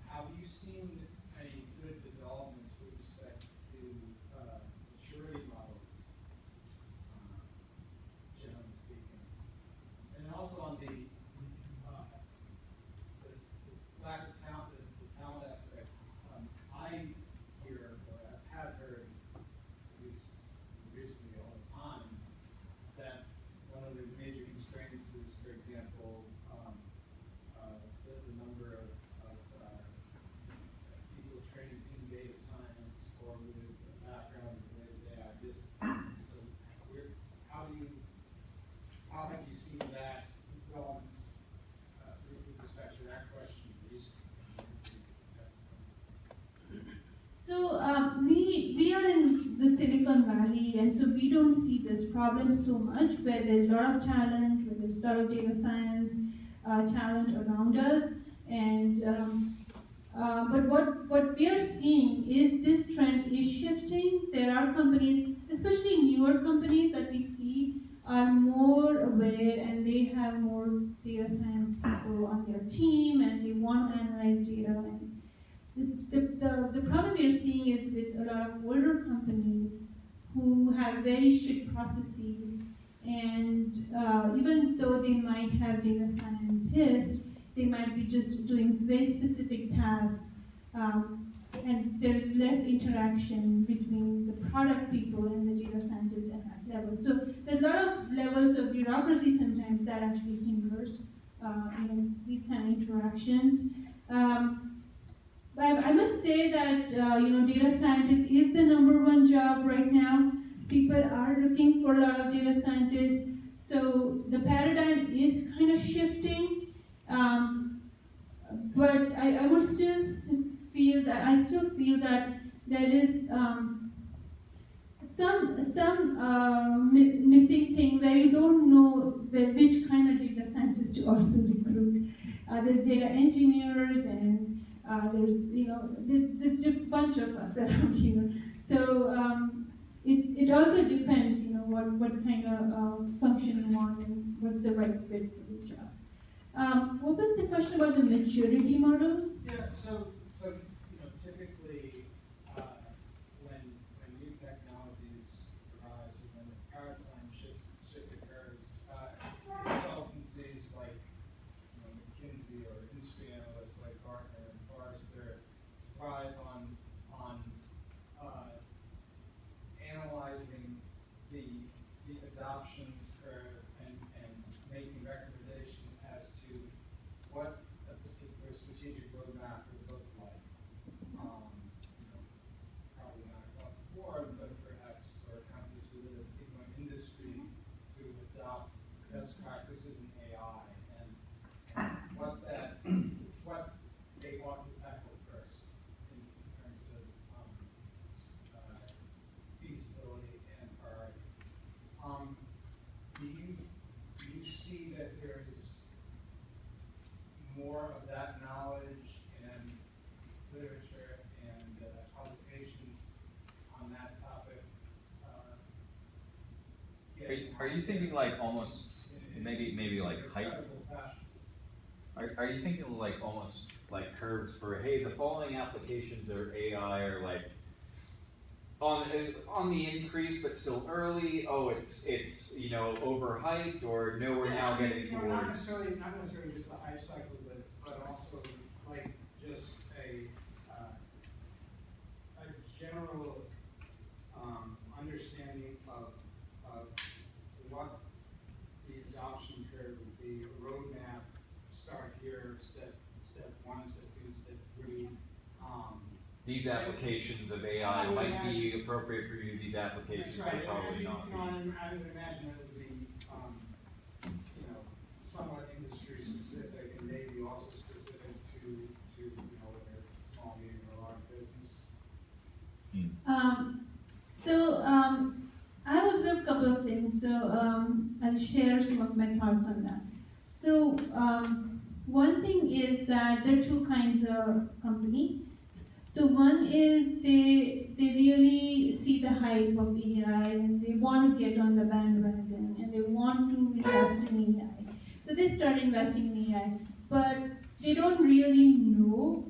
have you seen any good developments with respect to maturity models, generally speaking? And then also on the lack of talent, the talent aspect, I hear, or I have heard, at least recently all the time, that one of the major constraints is, for example, the number of and so we don't see this problem so much where there's a lot of talent, where there's a lot of data science talent around us, and but what we are seeing is this trend is shifting. There are companies, especially newer companies that we see, are more aware and they have more data science people on their team and they want to analyze data. And the problem we are seeing is with a lot of older companies who have very strict processes, and even though they might have data scientists, they might be just doing very specific tasks, and there's less interaction between the product people and the data scientists at that level. So there's a lot of levels of bureaucracy sometimes that actually hinders these kind of interactions. But I must say that data scientist is the #1 job right now. People are looking for a lot of data scientists, so the paradigm is kind of shifting. But I would still feel that there is some missing thing where you don't know which kind of data scientist to also recruit. There's data engineers and there's just a bunch of us around here. So it also depends, what kind of function you want and what's the right fit for the job. What was the question about the maturity model? Yeah, so typically, when new technologies arise, or when the paradigm shift occurs, consultancies like McKinsey or industry analysts like Gartner and Forrester thrive on analyzing the adoption curve and making recommendations as to what a particular strategic roadmap would look like. Probably not across the board, but perhaps for companies within a particular industry to adopt best practices in AI and what they ought to tackle first in terms of feasibility and priority. Do you see that there is more of that knowledge and literature and publications on that topic? Are you thinking like almost maybe like height? Are you thinking like almost like curves for, hey, the following applications or AI are like on the increase but still early? Oh, it's overhyped, or no, we're now getting Not towards. necessarily just the hype cycle, but also like just a general understanding of what the adoption curve would be, a roadmap, start here, step 1, step 2, step 3. These applications of AI might be appropriate for you. These applications That's right. are probably not. I would imagine it would be, somewhat industry specific and maybe also specific to whether it's small, medium, or large business. I've observed a couple of things, so I'll share some of my thoughts on that. So one thing is that there are two kinds of company. So one is they really see the hype of AI and they want to get on the bandwagon and they want to invest in AI. So they start investing in AI, but they don't really know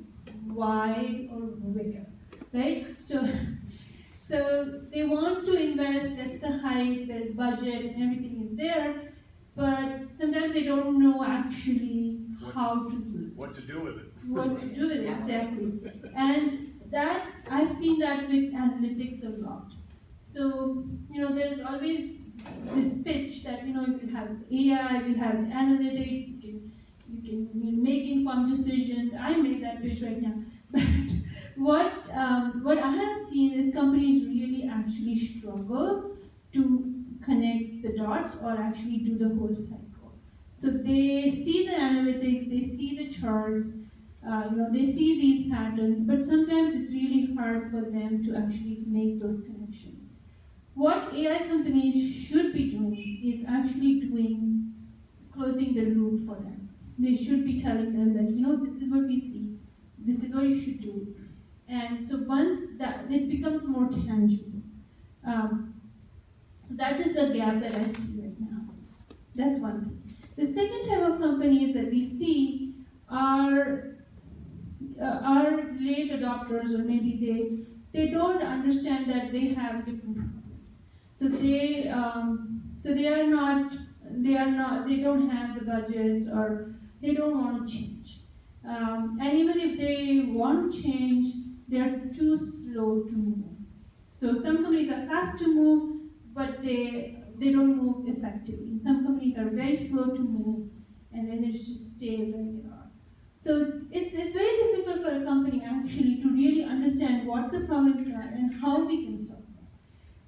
why or where, right? So they want to invest, that's the hype, there's budget and everything is there, but sometimes they don't know actually how to use it. What to do with it. What to do with it, exactly. And that, I've seen that with analytics a lot. So, there's always this pitch that, you will have AI, you'll have analytics, you can make informed decisions. I made that pitch right now. But what I have seen is companies really actually struggle to connect the dots or actually do the whole cycle. So they see the analytics, they see the charts, they see these patterns, but sometimes it's really hard for them to actually make those connections. what AI companies should be doing is actually closing the loop for them. They should be telling them that, this is what we see, this is what you should do. And so once that, it becomes more tangible. So that is the gap that I see right now. That's one thing. The second type of companies that we see are late adopters, or maybe they don't understand that they have different problems. So they don't have the budgets, or they don't want to change. And even if they want to change, they are too slow to move. So some companies are fast to move, but they don't move effectively. Some companies are very slow to move, and then they just stay where they are. So it's very difficult for a company actually to really understand what the problems are and how we can solve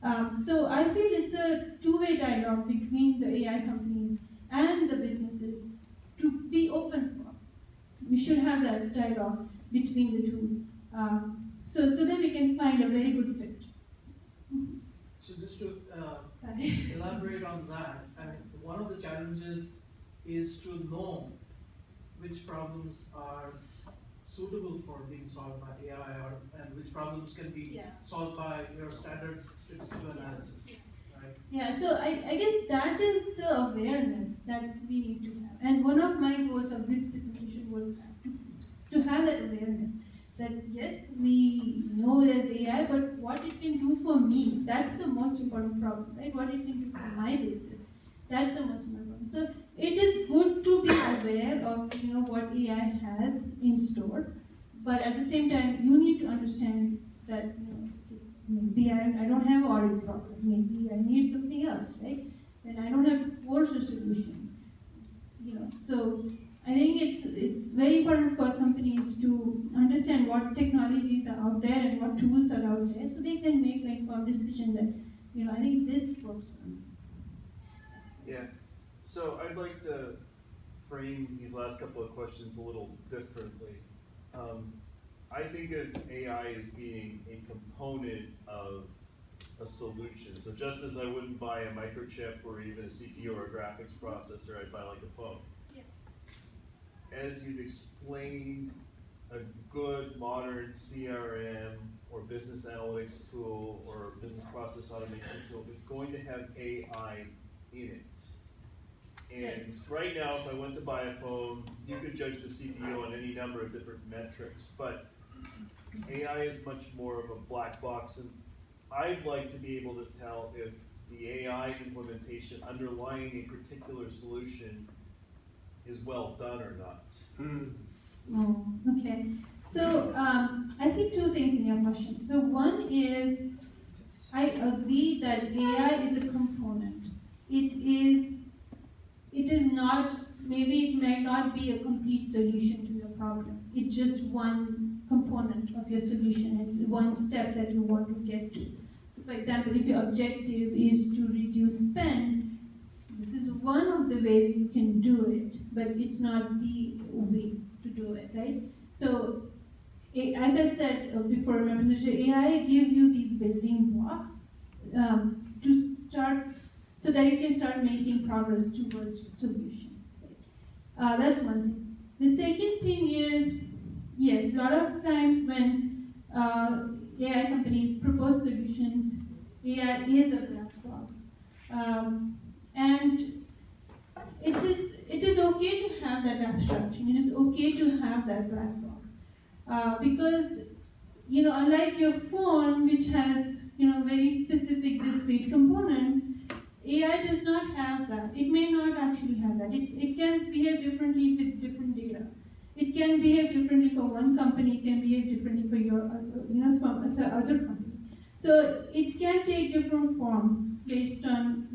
them. So I feel it's a two-way dialogue between the AI companies and the businesses to be open for. We should have that dialogue between the two, so that we can find a very good fit. So just to Sorry. elaborate on that, one of the challenges is to know which problems are suitable for being solved by AI, and which problems can be solved by your standard statistical analysis, right? Yeah, so I guess that is the awareness that we need to have. And one of my goals of this presentation was that, to have that awareness that yes, we know there's AI, but what it can do for me, that's the most important problem, right? What it can do for my business, that's the most important. So it is good to be aware of what AI has in store, but at the same time, you need to understand that maybe I don't have an audit problem, maybe I need something else, right? And I don't have to force a solution, So I think it's very important for companies to understand what technologies are out there and what tools are out there, so they can make an informed decision that, I think this works for me. Yeah, so I'd like to frame these last couple of questions a little differently. I think of AI as being a component of a solution. So just as I wouldn't buy a microchip or even a CPU or a graphics processor, I'd buy like a phone. Yeah. As you've explained, a good modern CRM or business analytics tool or business process automation tool, it's going to have AI in it. And right now, if I went to buy a phone, you could judge the CPU on any number of different metrics, but AI is much more of a black box, and I'd like to be able to tell if the AI implementation underlying a particular solution is well done or not. Oh, okay. So I see two things in your question. So one is, I agree that AI is a component. It is not, maybe it may not be a complete solution to your problem. It's just one component of your solution. It's one step that you want to get to. So for example, if your objective is to reduce spend, this is one of the ways you can do it, but it's not the way to do it, right? So as I said before, remember, AI gives you these building blocks to start, so that you can start making progress towards your solution. That's one thing. The second thing is, yes, a lot of times when AI companies propose solutions, AI is a black box. And it is okay to have that abstraction. It is okay to have that black box. Because, unlike your phone, which has, very specific discrete components, AI does not have that. It may not actually have that. It can behave differently with different data. It can behave differently for one company, it can behave differently for your from the other company. So it can take different forms based on,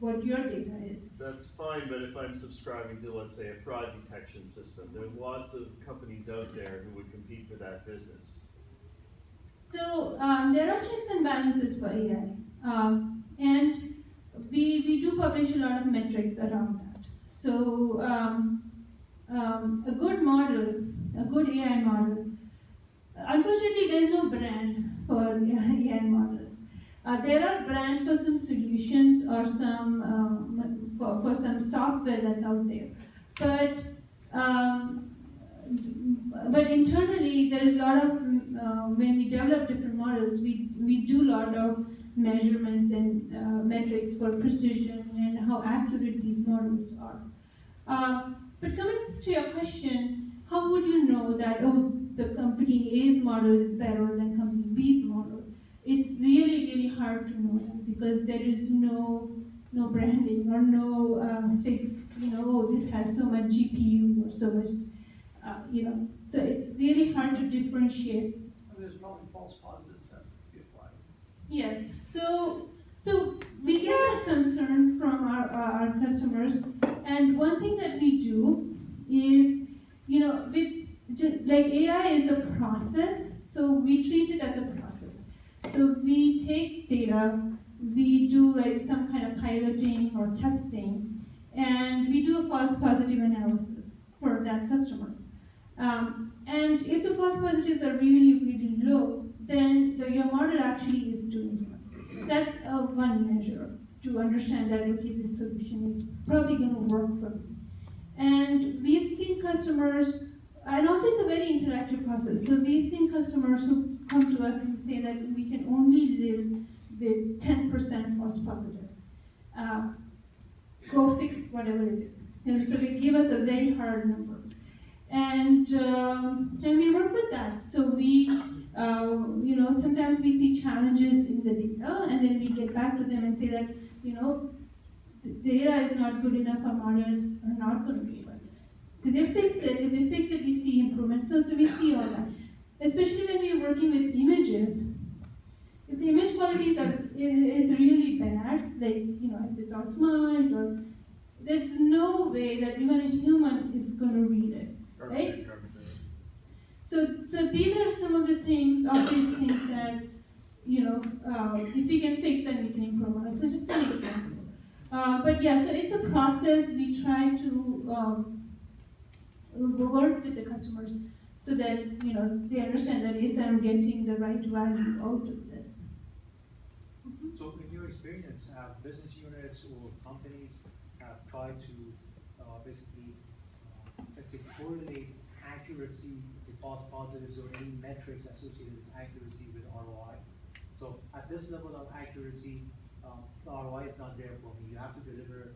what your data is. That's fine, but if I'm subscribing to, let's say, a fraud detection system, there's lots of companies out there who would compete for that business. So there are checks and balances for AI. And we do publish a lot of metrics around that. So a good model, a good AI model, unfortunately there is no brand for AI models. There are grants for some solutions or some for some software that's out there, but internally there is a lot of when we develop different models, we do a lot of measurements and metrics for precision and how accurate these models are. But coming to your question, how would you know that the company A's model is better than company B's model? It's really, really hard to know that because there is no branding or no fixed, this has so much GPU or so much, So it's really hard to differentiate. There's probably false positive tests to be applied. Yes, so we get that concern from our customers, and one thing that we do is, like AI is a process, so we treat it as a process. So we take data, we do like some kind of piloting or testing, and we do a false positive analysis for that customer. And if the false positives are really, really low, then your model actually is doing well. That's one measure to understand that, okay, this solution is probably going to work for me. And we've seen customers, and also it's a very interactive process, so we've seen customers who come to us and say that we can only live with 10% false positives. Go fix whatever it is. And so they give us a very hard number. And we work with that. So we, sometimes we see challenges in the data, and then we get back to them and say that, the data is not good enough, our models are not going to be well. So they fix it. If they fix it, we see improvements. So we see all that. Especially when we're working with images. If the image quality is really bad, like, if it's all smudged, or there's no way that even a human is going to read it. Right? So these are some of the things, obvious things that, if we can fix, then we can improve on it. So just an example. But yeah, so it's a process. We try to work with the customers so that, they understand that, yes, I'm getting the right value out of this. So in your experience, have business units or companies have tried to basically let's say correlate accuracy, say false positives or any metrics associated with accuracy with ROI? So at this level of accuracy, the ROI is not there for me. You have to deliver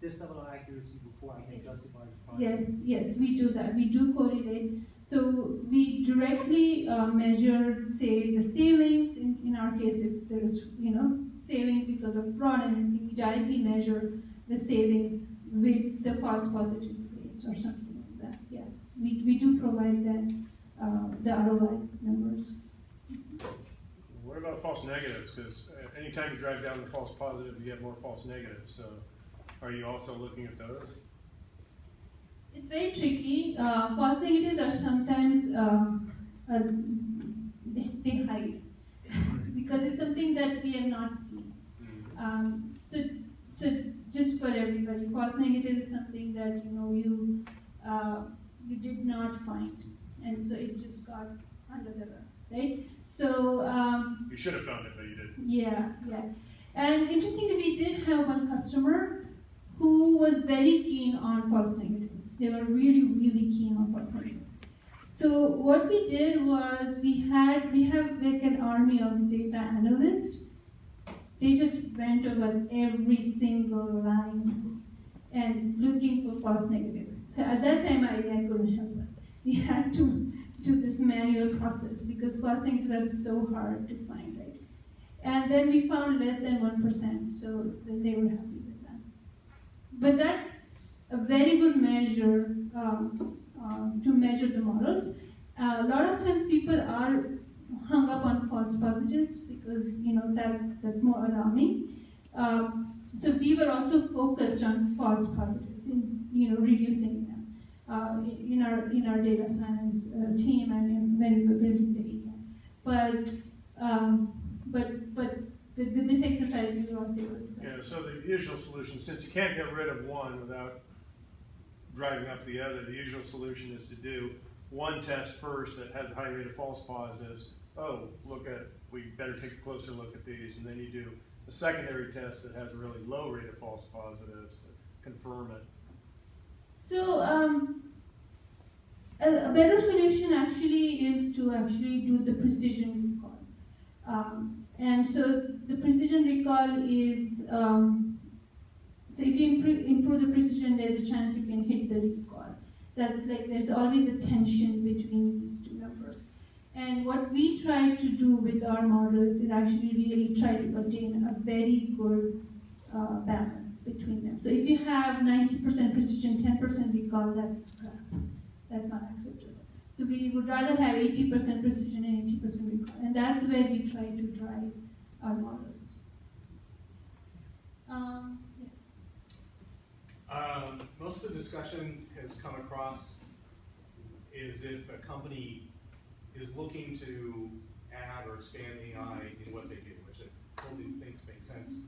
this level of accuracy before I can justify the project. Yes, we do that. We do correlate. So we directly measure, say, the savings. In our case, if there is, savings because of fraud and everything, we directly measure the savings with the false positive rates or something like that. Yeah, we do provide that the ROI numbers. What about false negatives? Because anytime you drive down the false positive, you get more false negatives. So, are you also looking at those? It's very tricky. False negatives are sometimes they hide because it's something that we have not seen. So just for everybody, false negative is something that you did not find, and so it just got under the rug, right? So You should have found it, but you didn't. yeah. And interestingly, we did have one customer who was very keen on false negatives. They were really, really keen on false negatives. So what we did was we have like an army of data analysts. They just went over every single line and looking for false negatives. So at that time, I couldn't help them. We had to do this manual process because false negatives are so hard to find, right? And then we found less than 1%, so they were happy with that. But that's a very good measure to measure the models. A lot of times people are hung up on false positives because that's more alarming. So we were also focused on false positives in reducing them in our data science team and when we were building the agent. But with this exercise we were also able to. Yeah. So the usual solution, since you can't get rid of one without driving up the other, the usual solution is to do one test first that has a high rate of false positives, oh, we better take a closer look at these, and then you do a secondary test that has a really low rate of false positives to confirm it. So, a better solution actually is to actually do the precision recall. And so the precision recall is, so if you improve the precision, there's a chance you can hit the recall. That's like, there's always a tension between these two numbers. And what we try to do with our models is actually really try to attain a very good balance between them. So if you have 90% precision, 10% recall, that's crap. That's not acceptable. So we would rather have 80% precision and 80% recall. And that's where we try to drive our models. Yes. Most of the discussion has come across is if a company is looking to add or expand AI in what they do, which I totally think makes sense.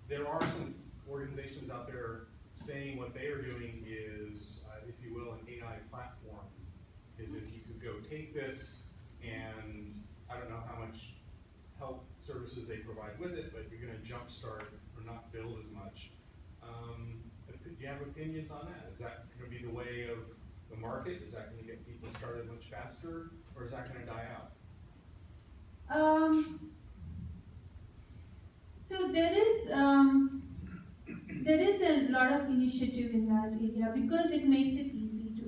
There are some organizations out there saying what they are doing is, if you will, an AI platform. Is if you could go take this and I don't know how much help services they provide with it, but you're going to jumpstart or not build as much. Do you have opinions on that? Is that going to be the way of the market? Is that going to get people started much faster, or is that going to die out? So there is a lot of initiative in that area because it makes it easy to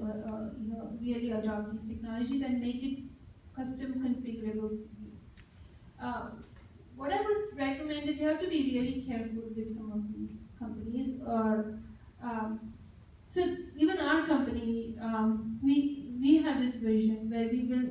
really adopt these technologies and make it custom configurable for you. What I would recommend is you have to be really careful with some of these companies. So even our company, we have this vision where we will,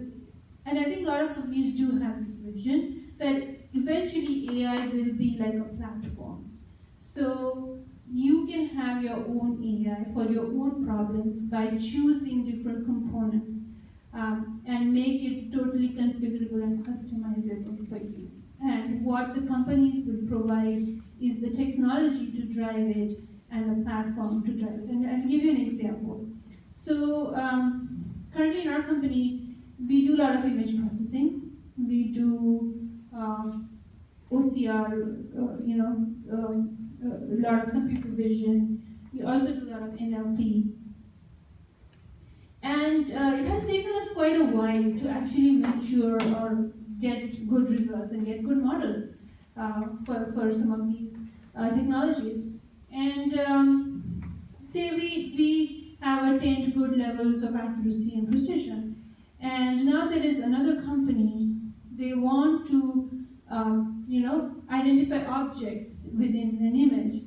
and I think a lot of companies do have this vision, that eventually AI will be like a platform. So you can have your own AI for your own problems by choosing different components and make it totally configurable and customizable for you. And what the companies will provide is the technology to drive it and the platform to drive it. And I'll give you an example. So currently in our company, we do a lot of image processing. We do OCR, a lot of computer vision. We also do a lot of NLP. And it has taken us quite a while to actually mature or get good results and get good models for some of these technologies. And say we have attained good levels of accuracy and precision. And now there is another company, they want to identify objects within an image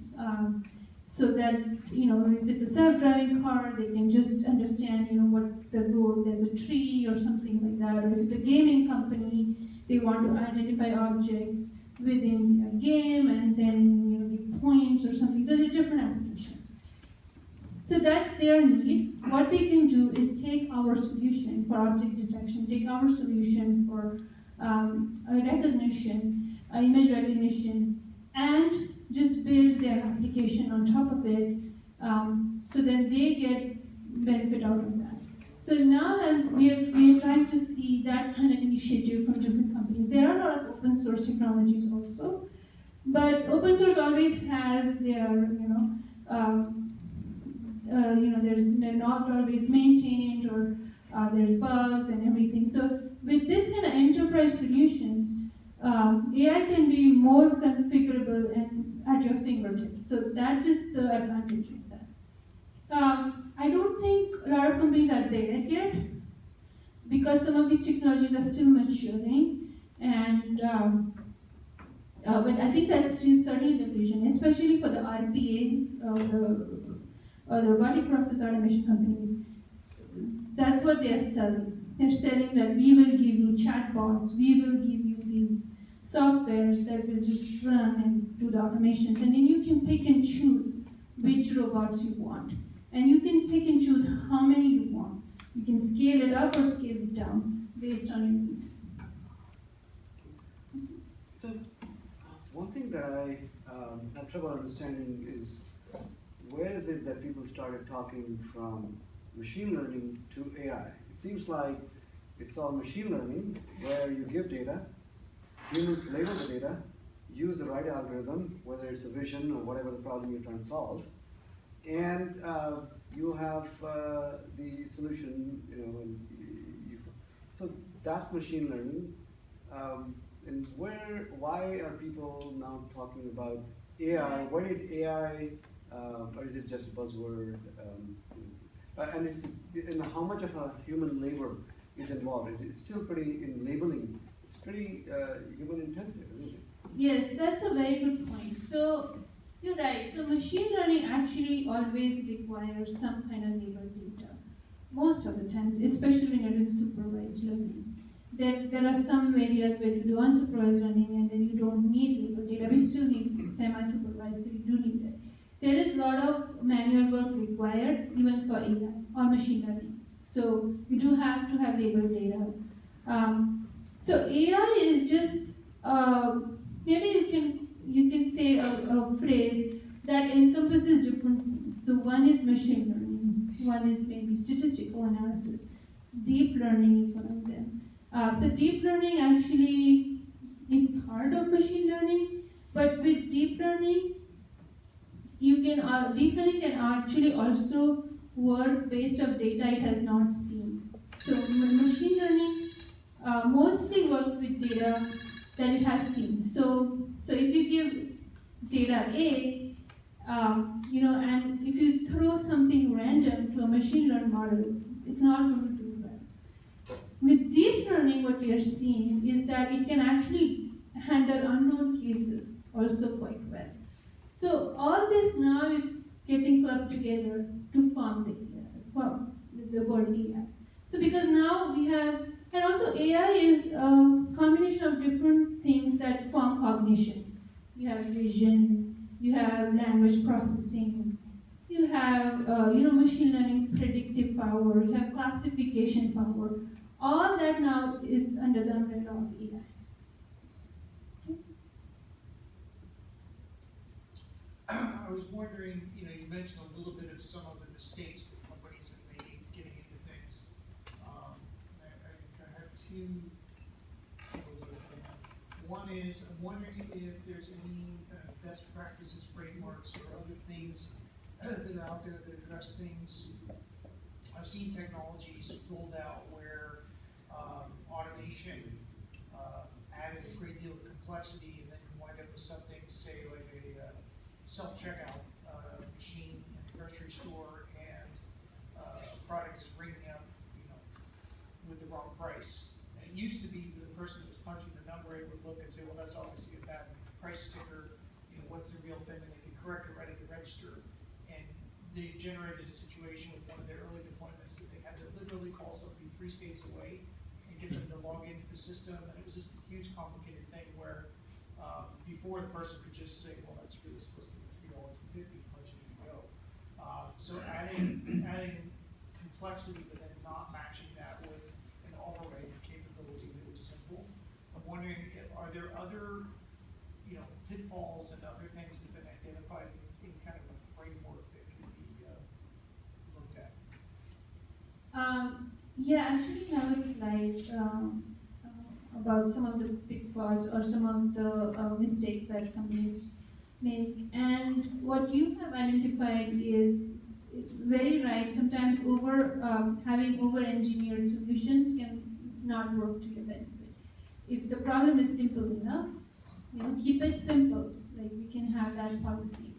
so that, if it's a self-driving car, they can just understand, what the road, there's a tree or something like that. Or if it's a gaming company, they want to identify objects within a game and then, give points or something. So there are different applications. So that's their need. What they can do is take our solution for object detection, take our solution for recognition, image recognition, and just build their application on top of it, so then they get benefit out of that. So now we are trying to see that kind of initiative from different companies. There are a lot of open source technologies also, but open source always has their, they're not always maintained, or there's bugs and everything. So with this kind of enterprise solutions, AI can be more configurable and at your fingertips. So that is the advantage of that. I don't think a lot of companies are there yet, because some of these technologies are still maturing, and but I think that's certainly the vision, especially for the RPAs, the robotic process automation companies. That's what they are selling. They're selling that we will give you chatbots, we will give you these softwares that will just run and do the automations, and then you can pick and choose which robots you want. And you can pick and choose how many you want. You can scale it up or scale it down based on your need. So, one thing that I have trouble understanding is, where is it that people started talking from machine learning to AI? It seems like it's all machine learning, where you give data, humans label the data, use the right algorithm, whether it's a vision or whatever the problem you're trying to solve, and you have the solution, so that's machine learning. And why are people now talking about AI? Why did AI, or is it just a buzzword? And how much of a human labor is involved? It's still pretty, in labeling, it's pretty human intensive, isn't it? Yes, that's a very good point. So you're right. So machine learning actually always requires some kind of labeled data. Most of the times, especially when you're doing supervised learning. There are some areas where you do unsupervised learning and then you don't need labeled data, but you still need semi-supervised, so you do need that. There is a lot of manual work required even for AI or machine learning. So you do have to have labeled data. So AI is just maybe you can say a phrase that encompasses different things. So one is machine learning, one is maybe statistical analysis. Deep learning is one of them. So deep learning actually is part of machine learning, but with deep learning, deep learning can actually also work based on data it has not seen. So machine learning mostly works with data that it has seen. So if you give data A, and if you throw something random to a machine learning model, it's not going to do well. With deep learning, what we are seeing is that it can actually handle unknown cases also quite well. So all this now is getting clubbed together to form the word AI. So because now we have, and also AI is a combination of different things that form cognition. You have vision, you have language processing, you have machine learning predictive power, you have classification power. All that now is under the umbrella of AI. I was wondering, you mentioned a little bit of some of the mistakes that companies have made getting into things. I have two. One is, I'm wondering if there's any best practices, frameworks, or other things that are out there that address things. I've seen technologies rolled out where automation added a great deal of complexity, and then you wind up with something, say, like a self-checkout machine in a grocery store, and a product is ringing up, with the wrong price. And it used to be the person who was punching the number in would look and say, well, that's obviously a bad price sticker. What's the real thing? And they could correct it right at the register. And they generated a situation with one of their early deployments that they had to literally call somebody 3 states away and get them to log into the system. And it was just a huge, complicated thing where before the person could just say, well, that's really supposed to be $3.50, punch it and go. So adding complexity, but then not matching that with an overlay capability that was simple. I'm wondering, are there other, pitfalls and other things that have been identified in kind of a framework that can be looked at? Yeah, actually I have a slide about some of the pitfalls or some of the mistakes that companies make. And what you have identified is very right. Sometimes having over-engineered solutions can not work to your benefit. If the problem is simple enough, keep it simple. Like we can have that policy.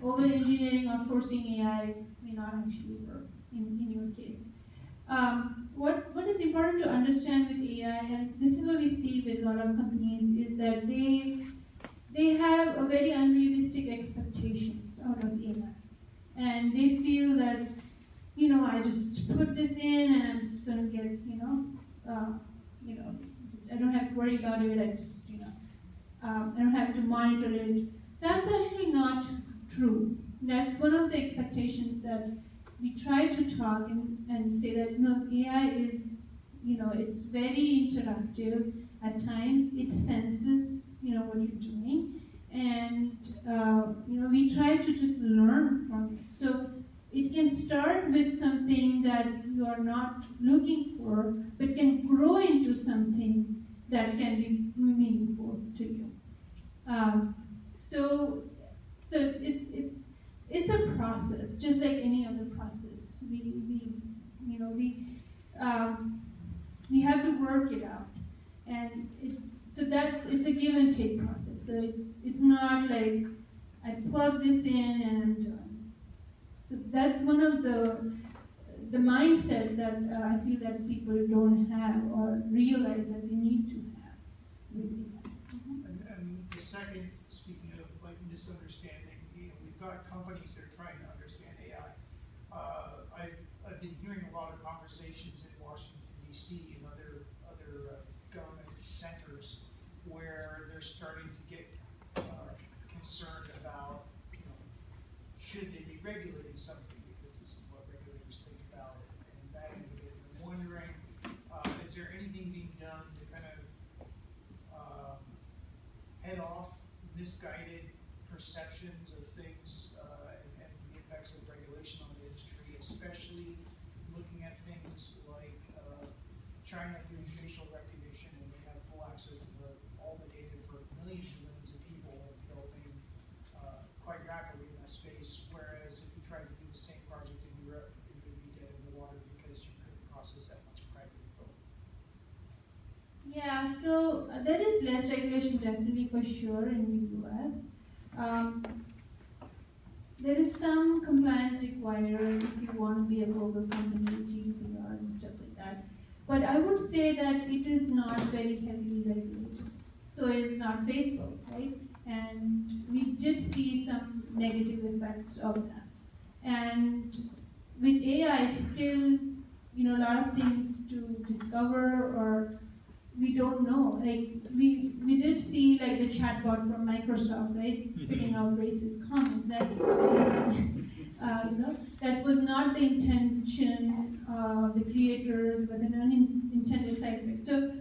Over-engineering or forcing AI may not actually work in your case. What is important to understand with AI, and this is what we see with a lot of companies, is that they have a very unrealistic expectations out of AI. And they feel that, I just put this in and I'm just going to get, I don't have to worry about it. I don't have to monitor it. That's actually not true. That's one of the expectations that we try to talk and say that, AI is, it's very interactive at times. It senses, what you're doing. And, we try to just learn from it. So it can start with something that you are not looking for, but can grow into something that can be meaningful to you. So it's a process, just like any other process. We have to work it out, and it's a give and take process. So it's not like I plug this in and I'm done. So that's one of the mindset that I feel that people don't have or realize that they need to have with AI. And the second, speaking of like misunderstanding, we've got companies that are trying to understand AI. I've been hearing a lot of conversations in Washington D.C. and other government centers where they're starting to get concerned about, should they be regulating something, because this is what regulators think about it, and that indicates. I'm wondering, is there anything being done to kind of head off misguided perceptions of things and the effects of regulation on the industry, especially looking at things like China doing facial recognition, and they have full access to all the data for millions and millions of people, and developing quite rapidly in that space, whereas if you try to do the same project in Europe, you could be dead in the water because you couldn't process that much private info. Yeah, so there is less regulation definitely for sure in the US. There is some compliance required if you want to be a global company, GDPR and stuff like that. But I would say that it is not very heavily regulated. So it's not Facebook, right? And we did see some negative effects of that. And with AI, it's still, a lot of things to discover, or we don't know. Like we did see like the chatbot from Microsoft, right? Spitting out racist comments. That's that was not the intention of the creators. It was an unintended side effect. So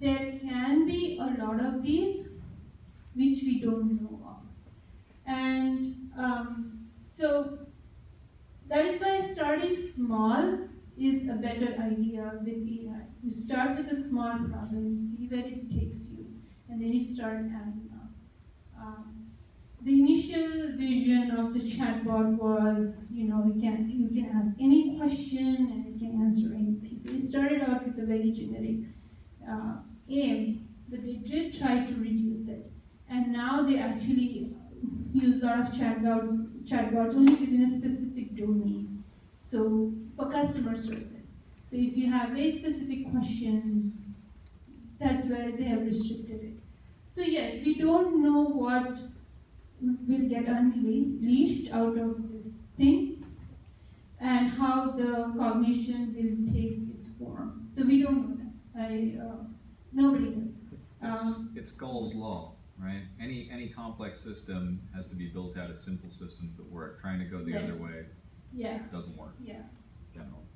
there can be a lot of these which we don't know of, and so that is why starting small is a better idea with AI. You start with a small problem, see where it takes you, and then you start adding up. The initial vision of the chatbot was, you can ask any question and it can answer anything. So it started out with a very generic aim, but they did try to reduce it. And now they actually use a lot of chatbots only within a specific domain. So for customer service. So if you have very specific questions, that's where they have restricted it. So yes, we don't know what will get unleashed out of this thing and how the cognition will take its form. So we don't know that. Nobody does. It's Gall's law, right? Any complex system has to be built out of simple systems that work. Trying to go the other way doesn't work. Yeah. Generally.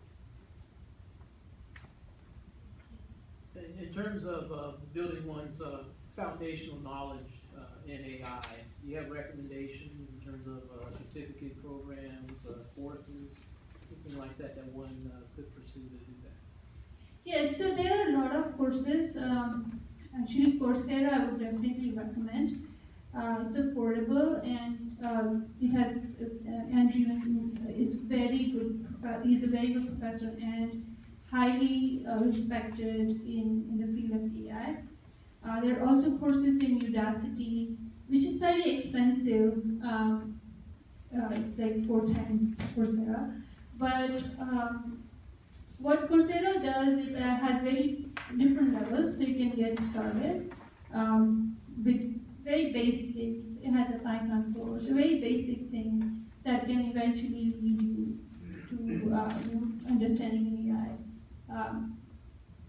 In terms of building one's foundational knowledge in AI, do you have recommendations in terms of certificate programs, courses, anything like that one could pursue to do that? Yes, so there are a lot of courses. Actually, Coursera I would definitely recommend. It's affordable, and it has Andrew is very good. He's a very good professor and highly respected in the field of AI. There are also courses in Udacity, which is fairly expensive. It's like 4 times Coursera. But what Coursera does, it has very different levels, so you can get started with very basic. It has a Python course, so very basic things that can eventually lead you to understanding AI.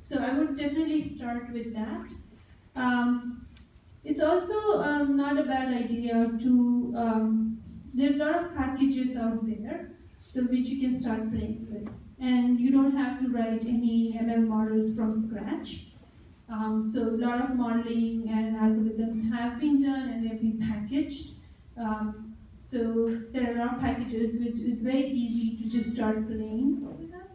So I would definitely start with that. It's also not a bad idea to, there's a lot of packages out there, so which you can start playing with. And you don't have to write any ML models from scratch. So a lot of modeling and algorithms have been done and they've been packaged. So there are a lot of packages which is very easy to just start playing with that.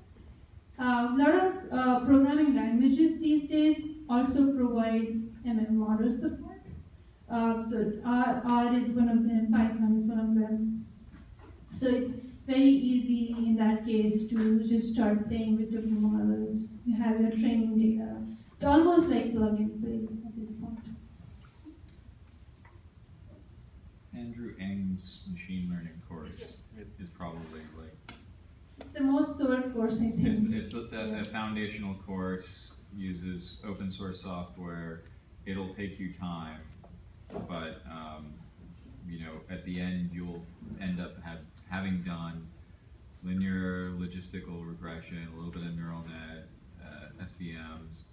A lot of programming languages these days also provide ML model support. So R is one of them, Python is one of them. So it's very easy in that case to just start playing with different models. You have your training data. It's almost like plug and play at this point. Andrew Ng's machine learning course is probably like, It's the most sold course, I think. it's the foundational course, uses open source software. It'll take you time, but you know, at the end you'll end up having done linear logistical regression, a little bit of neural net, SVMs.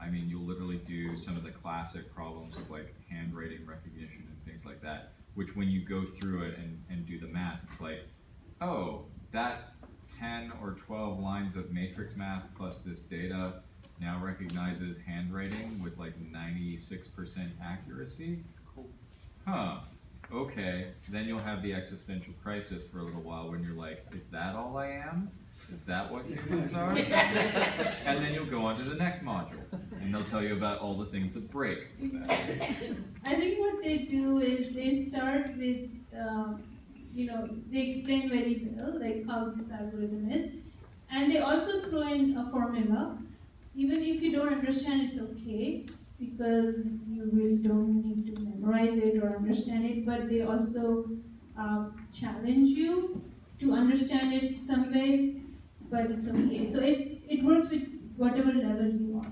I mean, you'll literally do some of the classic problems of like handwriting recognition and things like that, which when you go through it and do the math, it's like, oh, that 10 or 12 lines of matrix math plus this data now recognizes handwriting with like 96% accuracy? Huh, okay. Then you'll have the existential crisis for a little while when you're like, is that all I am? Is that what humans are? And then you'll go on to the next module, and they'll tell you about all the things that break. I think what they do is they start with, you know, they explain very well, like how this algorithm is, and they also throw in a formula. Even if you don't understand, it's okay, because you really don't need to memorize it or understand it, but they also challenge you to understand it some ways, but it's okay. So it works with whatever level you are.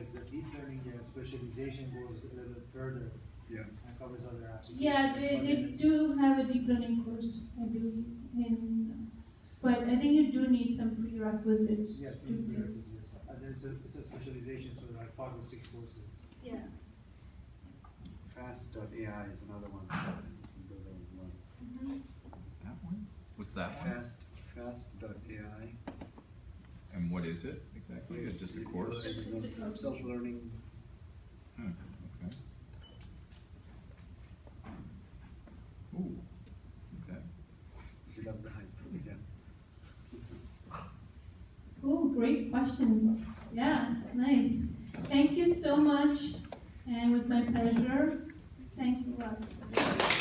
It's a deep learning specialization goes a little bit further. Yeah. And covers other applications. Yeah, they do have a deep learning course, I believe, but I think you do need some prerequisites. Yes, to do. and it's a specialization, so like 5 or 6 courses. Yeah. Fast.ai is another one. Those are the ones. What's that one? What's that one? Fast.ai. And what is it exactly? It's just a course? It's self-learning. Okay. Ooh, okay. You love the hype, yeah. Oh, great questions. Yeah, nice. Thank you so much, and it was my pleasure. Thanks a lot.